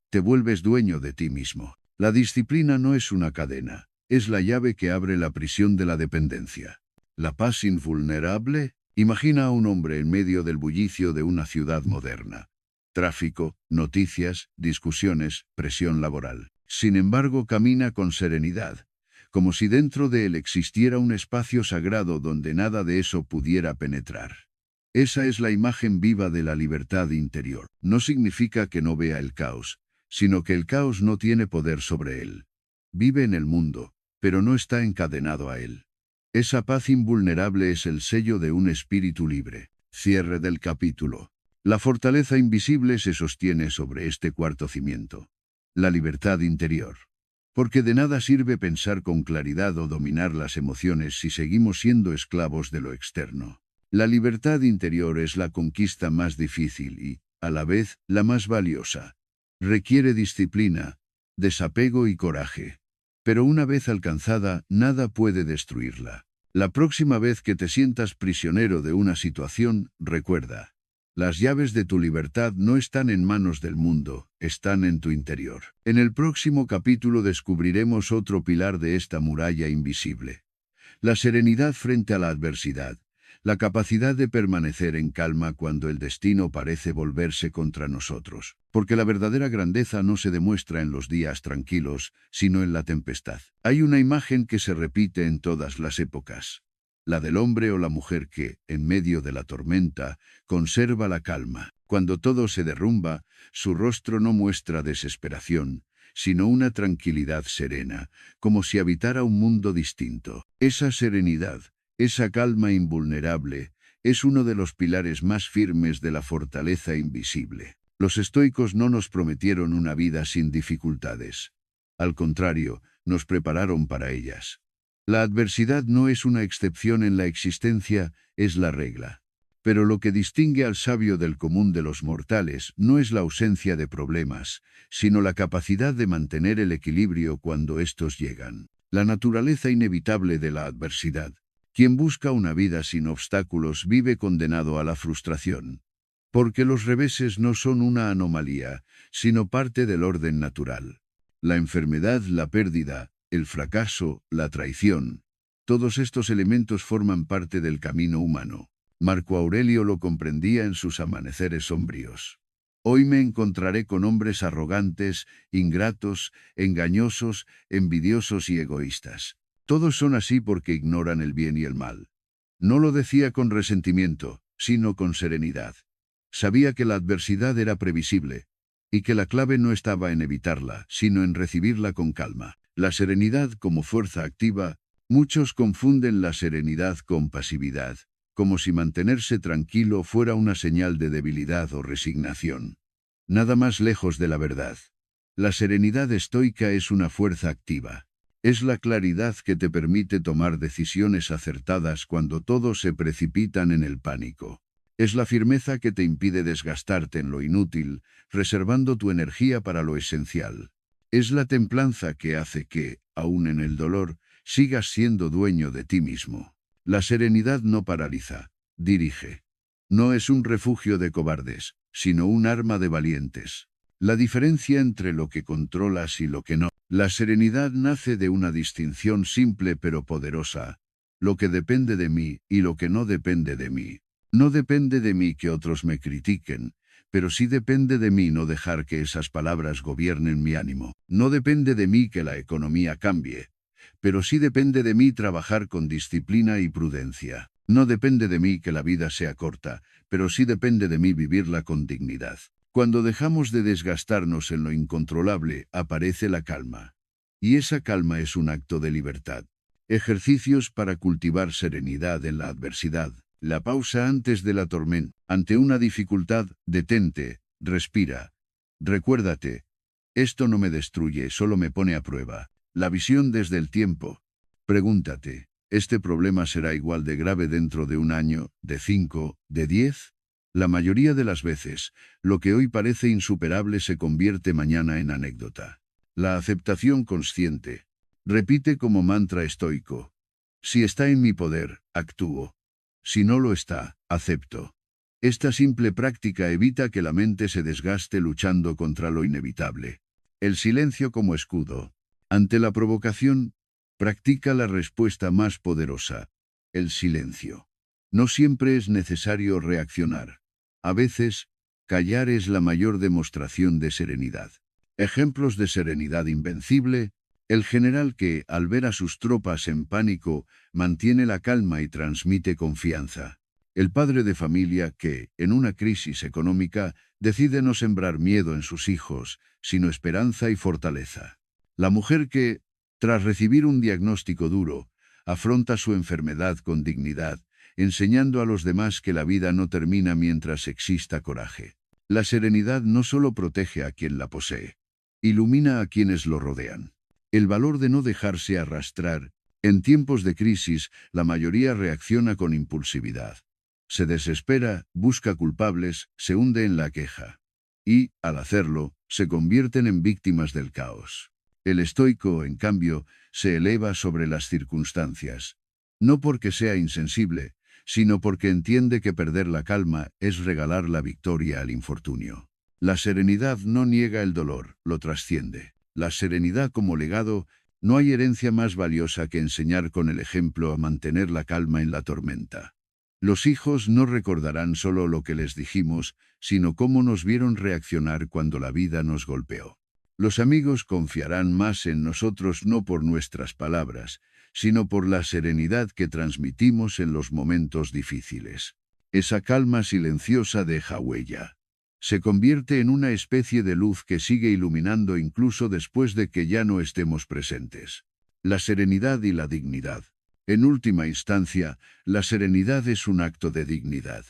te vuelves dueño de ti mismo. La disciplina no es una cadena, es la llave que abre la prisión de la dependencia. La paz invulnerable. Imagina a un hombre en medio del bullicio de una ciudad moderna. Tráfico, noticias, discusiones, presión laboral. Sin embargo, camina con serenidad, como si dentro de él existiera un espacio sagrado donde nada de eso pudiera penetrar. Esa es la imagen viva de la libertad interior. No significa que no vea el caos, sino que el caos no tiene poder sobre él. Vive en el mundo, pero no está encadenado a él. Esa paz invulnerable es el sello de un espíritu libre. Cierre del capítulo. La fortaleza invisible se sostiene sobre este cuarto cimiento. La libertad interior. Porque de nada sirve pensar con claridad o dominar las emociones si seguimos siendo esclavos de lo externo. La libertad interior es la conquista más difícil y, a la vez, la más valiosa. Requiere disciplina, desapego y coraje. Pero una vez alcanzada, nada puede destruirla. La próxima vez que te sientas prisionero de una situación, recuerda. Las llaves de tu libertad no están en manos del mundo, están en tu interior. En el próximo capítulo descubriremos otro pilar de esta muralla invisible. La serenidad frente a la adversidad. La capacidad de permanecer en calma cuando el destino parece volverse contra nosotros. Porque la verdadera grandeza no se demuestra en los días tranquilos, sino en la tempestad. Hay una imagen que se repite en todas las épocas. La del hombre o la mujer que, en medio de la tormenta, conserva la calma. Cuando todo se derrumba, su rostro no muestra desesperación, sino una tranquilidad serena, como si habitara un mundo distinto. Esa serenidad, esa calma invulnerable, es uno de los pilares más firmes de la fortaleza invisible. Los estoicos no nos prometieron una vida sin dificultades. Al contrario, nos prepararon para ellas. La adversidad no es una excepción en la existencia, es la regla. Pero lo que distingue al sabio del común de los mortales no es la ausencia de problemas, sino la capacidad de mantener el equilibrio cuando estos llegan. La naturaleza inevitable de la adversidad. Quien busca una vida sin obstáculos vive condenado a la frustración. Porque los reveses no son una anomalía, sino parte del orden natural. La enfermedad, la pérdida, el fracaso, la traición. Todos estos elementos forman parte del camino humano. Marco Aurelio lo comprendía en sus amaneceres sombríos. Hoy me encontraré con hombres arrogantes, ingratos, engañosos, envidiosos y egoístas. Todos son así porque ignoran el bien y el mal. No lo decía con resentimiento, sino con serenidad. Sabía que la adversidad era previsible, y que la clave no estaba en evitarla, sino en recibirla con calma. La serenidad como fuerza activa. Muchos confunden la serenidad con pasividad. como si mantenerse tranquilo fuera una señal de debilidad o resignación. Nada más lejos de la verdad. La serenidad estoica es una fuerza activa. Es la claridad que te permite tomar decisiones acertadas cuando todos se precipitan en el pánico. Es la firmeza que te impide desgastarte en lo inútil, reservando tu energía para lo esencial. Es la templanza que hace que, aun en el dolor, sigas siendo dueño de ti mismo. La serenidad no paraliza, dirige. No es un refugio de cobardes, sino un arma de valientes. La diferencia entre lo que controlas y lo que no. La serenidad nace de una distinción simple pero poderosa. Lo que depende de mí y lo que no depende de mí. No depende de mí que otros me critiquen, pero sí depende de mí no dejar que esas palabras gobiernen mi ánimo. No depende de mí que la economía cambie, pero sí depende de mí trabajar con disciplina y prudencia. No depende de mí que la vida sea corta, pero sí depende de mí vivirla con dignidad. Cuando dejamos de desgastarnos en lo incontrolable, aparece la calma. Y esa calma es un acto de libertad. Ejercicios para cultivar serenidad en la adversidad. La pausa antes de la tormenta. Ante una dificultad, detente, respira. Recuérdate, esto no me destruye, solo me pone a prueba. La visión desde el tiempo. Pregúntate, ¿este problema será igual de grave dentro de un año, de 5, de 10? La mayoría de las veces, lo que hoy parece insuperable se convierte mañana en anécdota. La aceptación consciente. Repite como mantra estoico. Si está en mi poder, actúo. Si no lo está, acepto. Esta simple práctica evita que la mente se desgaste luchando contra lo inevitable. El silencio como escudo. Ante la provocación, practica la respuesta más poderosa, el silencio. No siempre es necesario reaccionar. A veces, callar es la mayor demostración de serenidad. Ejemplos de serenidad invencible: el general que, al ver a sus tropas en pánico, mantiene la calma y transmite confianza. El padre de familia que, en una crisis económica, decide no sembrar miedo en sus hijos, sino esperanza y fortaleza. La mujer que, tras recibir un diagnóstico duro, afronta su enfermedad con dignidad, enseñando a los demás que la vida no termina mientras exista coraje. La serenidad no solo protege a quien la posee, ilumina a quienes lo rodean. El valor de no dejarse arrastrar. En tiempos de crisis, la mayoría reacciona con impulsividad. Se desespera, busca culpables, se hunde en la queja. Y, al hacerlo, se convierten en víctimas del caos. El estoico, en cambio, se eleva sobre las circunstancias. No porque sea insensible, sino porque entiende que perder la calma es regalar la victoria al infortunio. La serenidad no niega el dolor, lo trasciende. La serenidad como legado. No hay herencia más valiosa que enseñar con el ejemplo a mantener la calma en la tormenta. Los hijos no recordarán solo lo que les dijimos, sino cómo nos vieron reaccionar cuando la vida nos golpeó. Los amigos confiarán más en nosotros no por nuestras palabras, sino por la serenidad que transmitimos en los momentos difíciles. Esa calma silenciosa deja huella. Se convierte en una especie de luz que sigue iluminando incluso después de que ya no estemos presentes. La serenidad y la dignidad. En última instancia, la serenidad es un acto de dignidad.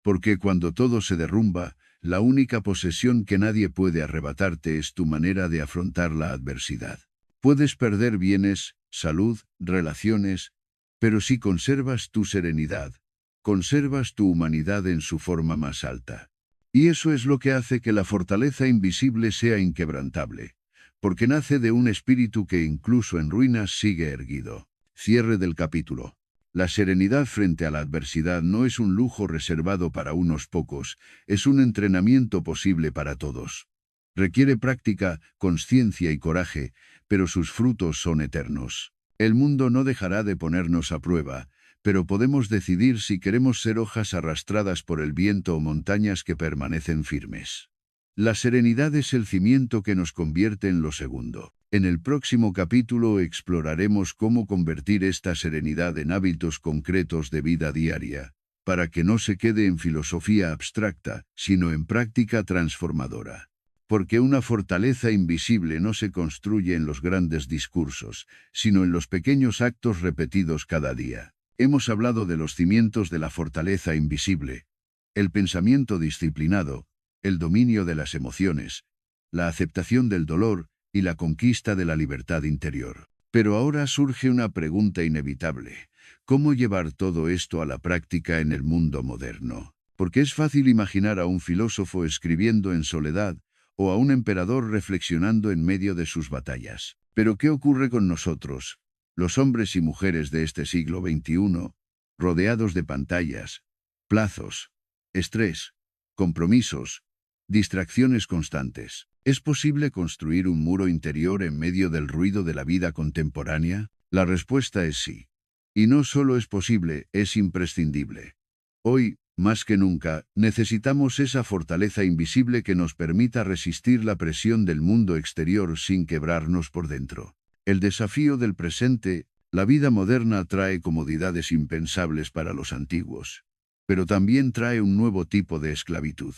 Porque cuando todo se derrumba, la única posesión que nadie puede arrebatarte es tu manera de afrontar la adversidad. Puedes perder bienes, salud, relaciones, pero si conservas tu serenidad, conservas tu humanidad en su forma más alta. Y eso es lo que hace que la fortaleza invisible sea inquebrantable, porque nace de un espíritu que incluso en ruinas sigue erguido. Cierre del capítulo. La serenidad frente a la adversidad no es un lujo reservado para unos pocos, es un entrenamiento posible para todos. Requiere práctica, conciencia y coraje, pero sus frutos son eternos. El mundo no dejará de ponernos a prueba, pero podemos decidir si queremos ser hojas arrastradas por el viento o montañas que permanecen firmes. La serenidad es el cimiento que nos convierte en lo segundo. En el próximo capítulo exploraremos cómo convertir esta serenidad en hábitos concretos de vida diaria, para que no se quede en filosofía abstracta, sino en práctica transformadora. Porque una fortaleza invisible no se construye en los grandes discursos, sino en los pequeños actos repetidos cada día. Hemos hablado de los cimientos de la fortaleza invisible, el pensamiento disciplinado, el dominio de las emociones, la aceptación del dolor y la conquista de la libertad interior. Pero ahora surge una pregunta inevitable: ¿cómo llevar todo esto a la práctica en el mundo moderno? Porque es fácil imaginar a un filósofo escribiendo en soledad o a un emperador reflexionando en medio de sus batallas. Pero ¿qué ocurre con nosotros, los hombres y mujeres de este siglo XXI, rodeados de pantallas, plazos, estrés, compromisos, distracciones constantes? ¿Es posible construir un muro interior en medio del ruido de la vida contemporánea? La respuesta es sí. Y no solo es posible, es imprescindible. Hoy, más que nunca, necesitamos esa fortaleza invisible que nos permita resistir la presión del mundo exterior sin quebrarnos por dentro. El desafío del presente, la vida moderna, trae comodidades impensables para los antiguos, pero también trae un nuevo tipo de esclavitud.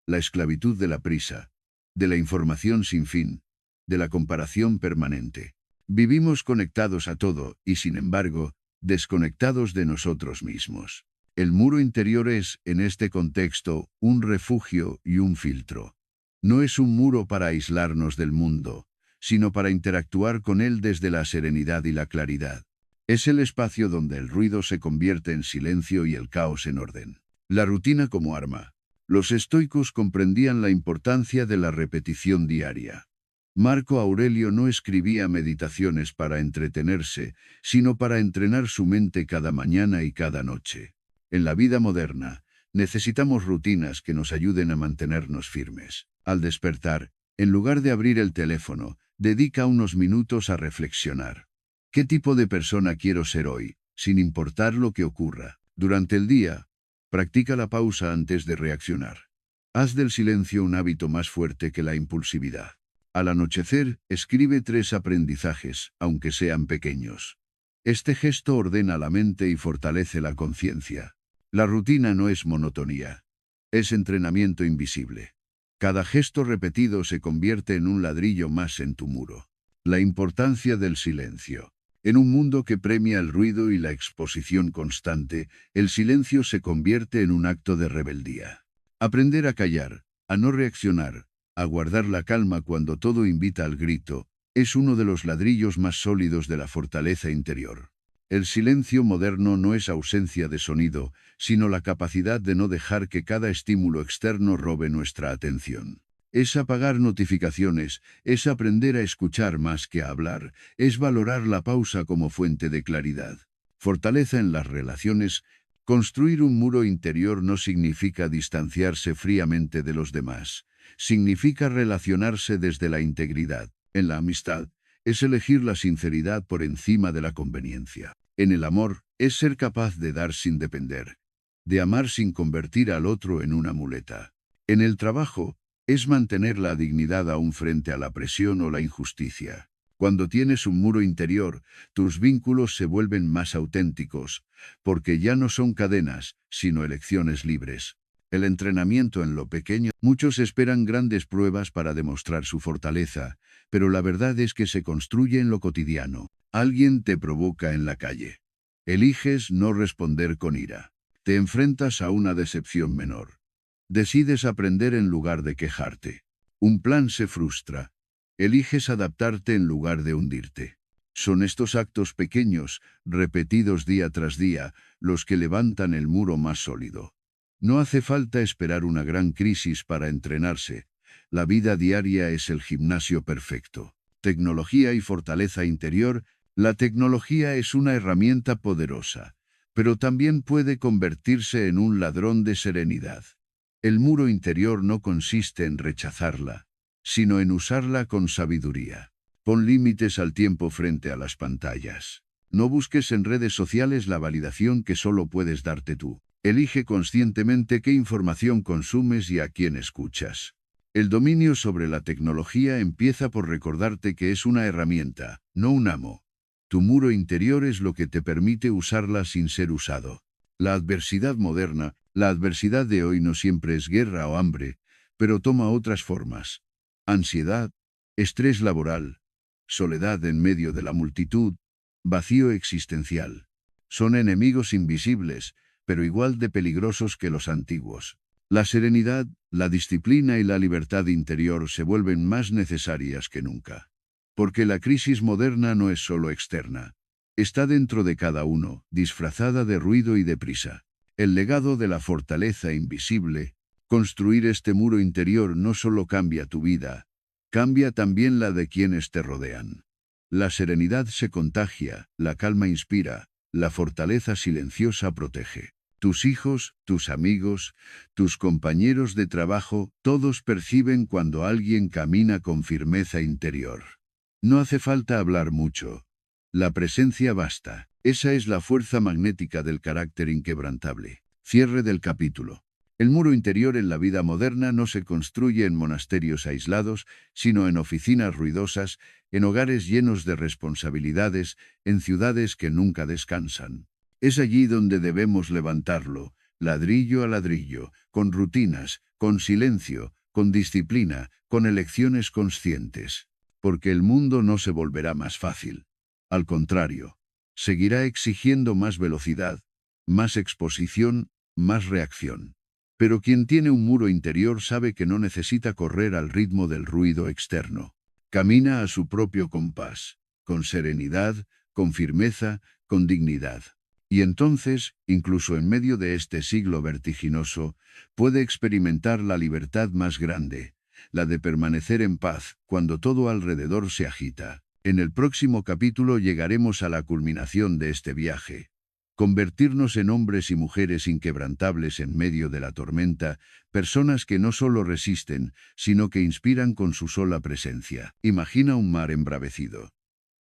La esclavitud de la prisa, de la información sin fin, de la comparación permanente. Vivimos conectados a todo y, sin embargo, desconectados de nosotros mismos. El muro interior es, en este contexto, un refugio y un filtro. No es un muro para aislarnos del mundo, sino para interactuar con él desde la serenidad y la claridad. Es el espacio donde el ruido se convierte en silencio y el caos en orden. La rutina como arma. Los estoicos comprendían la importancia de la repetición diaria. Marco Aurelio no escribía meditaciones para entretenerse, sino para entrenar su mente cada mañana y cada noche. En la vida moderna, necesitamos rutinas que nos ayuden a mantenernos firmes. Al despertar, en lugar de abrir el teléfono, dedica unos minutos a reflexionar. ¿Qué tipo de persona quiero ser hoy, sin importar lo que ocurra? Durante el día, practica la pausa antes de reaccionar. Haz del silencio un hábito más fuerte que la impulsividad. Al anochecer, escribe 3 aprendizajes, aunque sean pequeños. Este gesto ordena la mente y fortalece la conciencia. La rutina no es monotonía. Es entrenamiento invisible. Cada gesto repetido se convierte en un ladrillo más en tu muro. La importancia del silencio. En un mundo que premia el ruido y la exposición constante, el silencio se convierte en un acto de rebeldía. Aprender a callar, a no reaccionar, a guardar la calma cuando todo invita al grito, es uno de los ladrillos más sólidos de la fortaleza interior. El silencio moderno no es ausencia de sonido, sino la capacidad de no dejar que cada estímulo externo robe nuestra atención. Es apagar notificaciones, es aprender a escuchar más que a hablar, es valorar la pausa como fuente de claridad. Fortaleza en las relaciones. Construir un muro interior no significa distanciarse fríamente de los demás. Significa relacionarse desde la integridad. En la amistad, es elegir la sinceridad por encima de la conveniencia. En el amor, es ser capaz de dar sin depender, de amar sin convertir al otro en una muleta. En el trabajo, es mantener la dignidad aún frente a la presión o la injusticia. Cuando tienes un muro interior, tus vínculos se vuelven más auténticos, porque ya no son cadenas, sino elecciones libres. El entrenamiento en lo pequeño. Muchos esperan grandes pruebas para demostrar su fortaleza, pero la verdad es que se construye en lo cotidiano. Alguien te provoca en la calle. Eliges no responder con ira. Te enfrentas a una decepción menor. Decides aprender en lugar de quejarte. Un plan se frustra. Eliges adaptarte en lugar de hundirte. Son estos actos pequeños, repetidos día tras día, los que levantan el muro más sólido. No hace falta esperar una gran crisis para entrenarse. La vida diaria es el gimnasio perfecto. Tecnología y fortaleza interior. La tecnología es una herramienta poderosa, pero también puede convertirse en un ladrón de serenidad. El muro interior no consiste en rechazarla, sino en usarla con sabiduría. Pon límites al tiempo frente a las pantallas. No busques en redes sociales la validación que solo puedes darte tú. Elige conscientemente qué información consumes y a quién escuchas. El dominio sobre la tecnología empieza por recordarte que es una herramienta, no un amo. Tu muro interior es lo que te permite usarla sin ser usado. La adversidad moderna, la adversidad de hoy no siempre es guerra o hambre, pero toma otras formas. Ansiedad, estrés laboral, soledad en medio de la multitud, vacío existencial. Son enemigos invisibles, pero igual de peligrosos que los antiguos. La serenidad, la disciplina y la libertad interior se vuelven más necesarias que nunca. Porque la crisis moderna no es solo externa. Está dentro de cada uno, disfrazada de ruido y de prisa. El legado de la fortaleza invisible. Construir este muro interior no solo cambia tu vida, cambia también la de quienes te rodean. La serenidad se contagia, la calma inspira, la fortaleza silenciosa protege. Tus hijos, tus amigos, tus compañeros de trabajo, todos perciben cuando alguien camina con firmeza interior. No hace falta hablar mucho. La presencia basta. Esa es la fuerza magnética del carácter inquebrantable. Cierre del capítulo. El muro interior en la vida moderna no se construye en monasterios aislados, sino en oficinas ruidosas, en hogares llenos de responsabilidades, en ciudades que nunca descansan. Es allí donde debemos levantarlo, ladrillo a ladrillo, con rutinas, con silencio, con disciplina, con elecciones conscientes. Porque el mundo no se volverá más fácil. Al contrario, seguirá exigiendo más velocidad, más exposición, más reacción. Pero quien tiene un muro interior sabe que no necesita correr al ritmo del ruido externo. Camina a su propio compás, con serenidad, con firmeza, con dignidad. Y entonces, incluso en medio de este siglo vertiginoso, puede experimentar la libertad más grande, la de permanecer en paz cuando todo alrededor se agita. En el próximo capítulo llegaremos a la culminación de este viaje. Convertirnos en hombres y mujeres inquebrantables en medio de la tormenta, personas que no solo resisten, sino que inspiran con su sola presencia. Imagina un mar embravecido.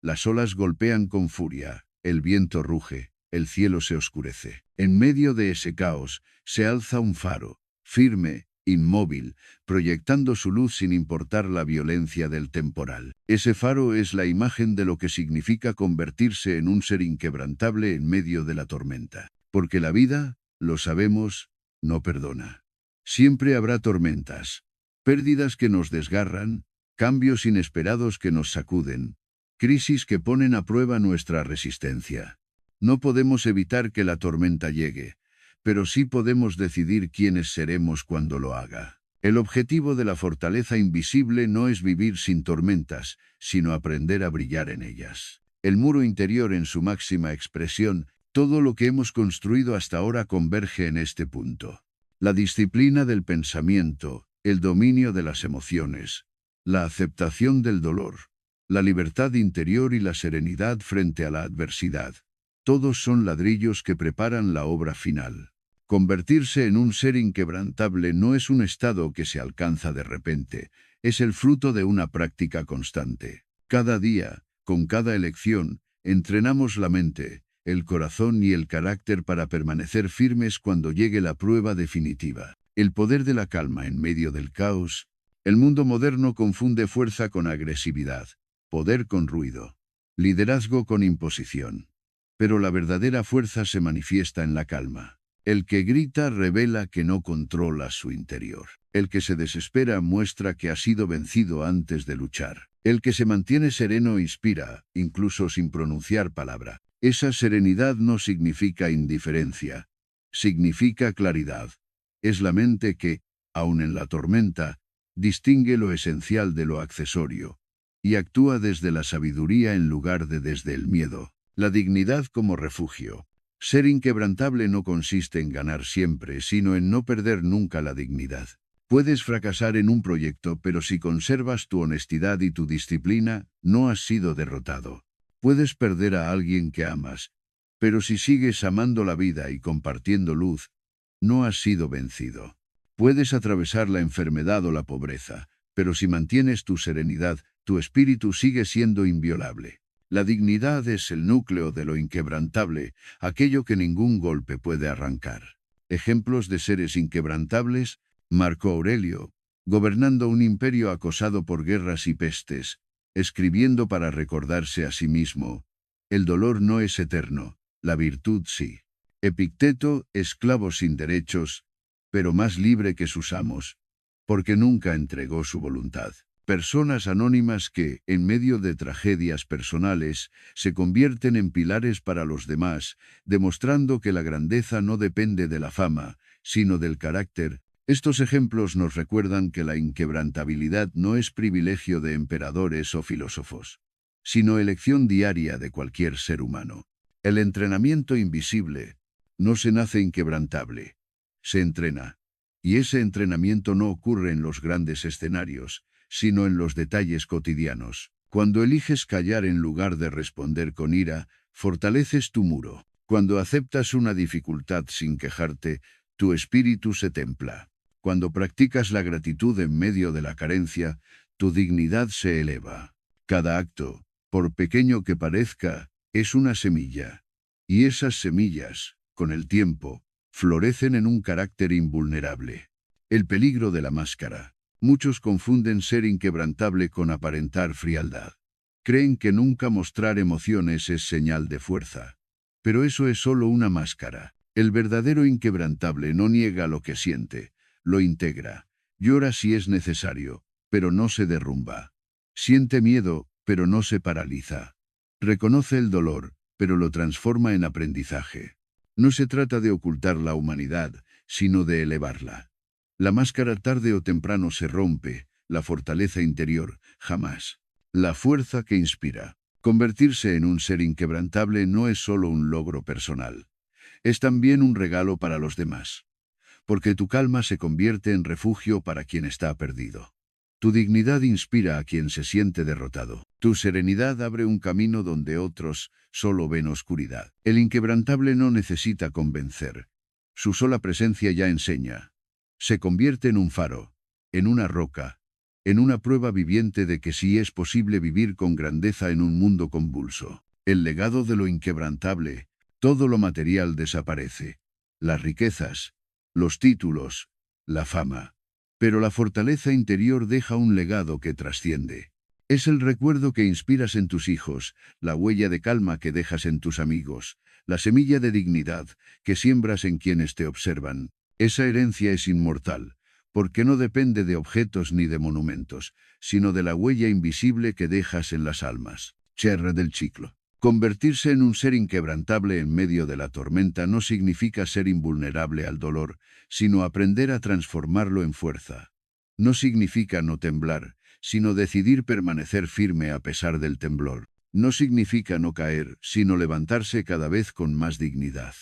Las olas golpean con furia, el viento ruge, el cielo se oscurece. En medio de ese caos, se alza un faro, firme, inmóvil, proyectando su luz sin importar la violencia del temporal. Ese faro es la imagen de lo que significa convertirse en un ser inquebrantable en medio de la tormenta. Porque la vida, lo sabemos, no perdona. Siempre habrá tormentas, pérdidas que nos desgarran, cambios inesperados que nos sacuden, crisis que ponen a prueba nuestra resistencia. No podemos evitar que la tormenta llegue, pero sí podemos decidir quiénes seremos cuando lo haga. El objetivo de la fortaleza invisible no es vivir sin tormentas, sino aprender a brillar en ellas. El muro interior en su máxima expresión, todo lo que hemos construido hasta ahora converge en este punto. La disciplina del pensamiento, el dominio de las emociones, la aceptación del dolor, la libertad interior y la serenidad frente a la adversidad. Todos son ladrillos que preparan la obra final. Convertirse en un ser inquebrantable no es un estado que se alcanza de repente, es el fruto de una práctica constante. Cada día, con cada elección, entrenamos la mente, el corazón y el carácter para permanecer firmes cuando llegue la prueba definitiva. El poder de la calma en medio del caos. El mundo moderno confunde fuerza con agresividad, poder con ruido, liderazgo con imposición. Pero la verdadera fuerza se manifiesta en la calma. El que grita revela que no controla su interior. El que se desespera muestra que ha sido vencido antes de luchar. El que se mantiene sereno inspira, incluso sin pronunciar palabra. Esa serenidad no significa indiferencia, significa claridad. Es la mente que, aun en la tormenta, distingue lo esencial de lo accesorio, y actúa desde la sabiduría en lugar de desde el miedo. La dignidad como refugio. Ser inquebrantable no consiste en ganar siempre, sino en no perder nunca la dignidad. Puedes fracasar en un proyecto, pero si conservas tu honestidad y tu disciplina, no has sido derrotado. Puedes perder a alguien que amas, pero si sigues amando la vida y compartiendo luz, no has sido vencido. Puedes atravesar la enfermedad o la pobreza, pero si mantienes tu serenidad, tu espíritu sigue siendo inviolable. La dignidad es el núcleo de lo inquebrantable, aquello que ningún golpe puede arrancar. Ejemplos de seres inquebrantables: Marco Aurelio, gobernando un imperio acosado por guerras y pestes, escribiendo para recordarse a sí mismo: el dolor no es eterno, la virtud sí. Epicteto, esclavo sin derechos, pero más libre que sus amos, porque nunca entregó su voluntad. Personas anónimas que, en medio de tragedias personales, se convierten en pilares para los demás, demostrando que la grandeza no depende de la fama, sino del carácter. Estos ejemplos nos recuerdan que la inquebrantabilidad no es privilegio de emperadores o filósofos, sino elección diaria de cualquier ser humano. El entrenamiento invisible no se nace inquebrantable, se entrena. Y ese entrenamiento no ocurre en los grandes escenarios, sino en los detalles cotidianos. Cuando eliges callar en lugar de responder con ira, fortaleces tu muro. Cuando aceptas una dificultad sin quejarte, tu espíritu se templa. Cuando practicas la gratitud en medio de la carencia, tu dignidad se eleva. Cada acto, por pequeño que parezca, es una semilla. Y esas semillas, con el tiempo, florecen en un carácter invulnerable. El peligro de la máscara. Muchos confunden ser inquebrantable con aparentar frialdad. Creen que nunca mostrar emociones es señal de fuerza. Pero eso es solo una máscara. El verdadero inquebrantable no niega lo que siente, lo integra. Llora si es necesario, pero no se derrumba. Siente miedo, pero no se paraliza. Reconoce el dolor, pero lo transforma en aprendizaje. No se trata de ocultar la humanidad, sino de elevarla. La máscara tarde o temprano se rompe, la fortaleza interior, jamás. La fuerza que inspira. Convertirse en un ser inquebrantable no es solo un logro personal. Es también un regalo para los demás. Porque tu calma se convierte en refugio para quien está perdido. Tu dignidad inspira a quien se siente derrotado. Tu serenidad abre un camino donde otros solo ven oscuridad. El inquebrantable no necesita convencer. Su sola presencia ya enseña. Se convierte en un faro, en una roca, en una prueba viviente de que sí es posible vivir con grandeza en un mundo convulso. El legado de lo inquebrantable, todo lo material desaparece. Las riquezas, los títulos, la fama. Pero la fortaleza interior deja un legado que trasciende. Es el recuerdo que inspiras en tus hijos, la huella de calma que dejas en tus amigos, la semilla de dignidad que siembras en quienes te observan. Esa herencia es inmortal, porque no depende de objetos ni de monumentos, sino de la huella invisible que dejas en las almas. Cierre del ciclo. Convertirse en un ser inquebrantable en medio de la tormenta no significa ser invulnerable al dolor, sino aprender a transformarlo en fuerza. No significa no temblar, sino decidir permanecer firme a pesar del temblor. No significa no caer, sino levantarse cada vez con más dignidad.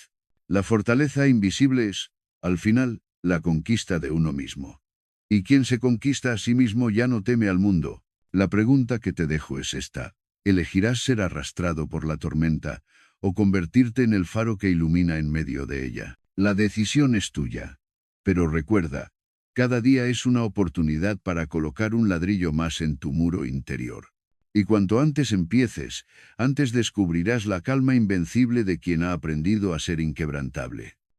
La fortaleza invisible es, al final, la conquista de uno mismo. Y quien se conquista a sí mismo ya no teme al mundo. La pregunta que te dejo es esta. ¿Elegirás ser arrastrado por la tormenta o convertirte en el faro que ilumina en medio de ella? La decisión es tuya. Pero recuerda, cada día es una oportunidad para colocar un ladrillo más en tu muro interior. Y cuanto antes empieces, antes descubrirás la calma invencible de quien ha aprendido a ser inquebrantable.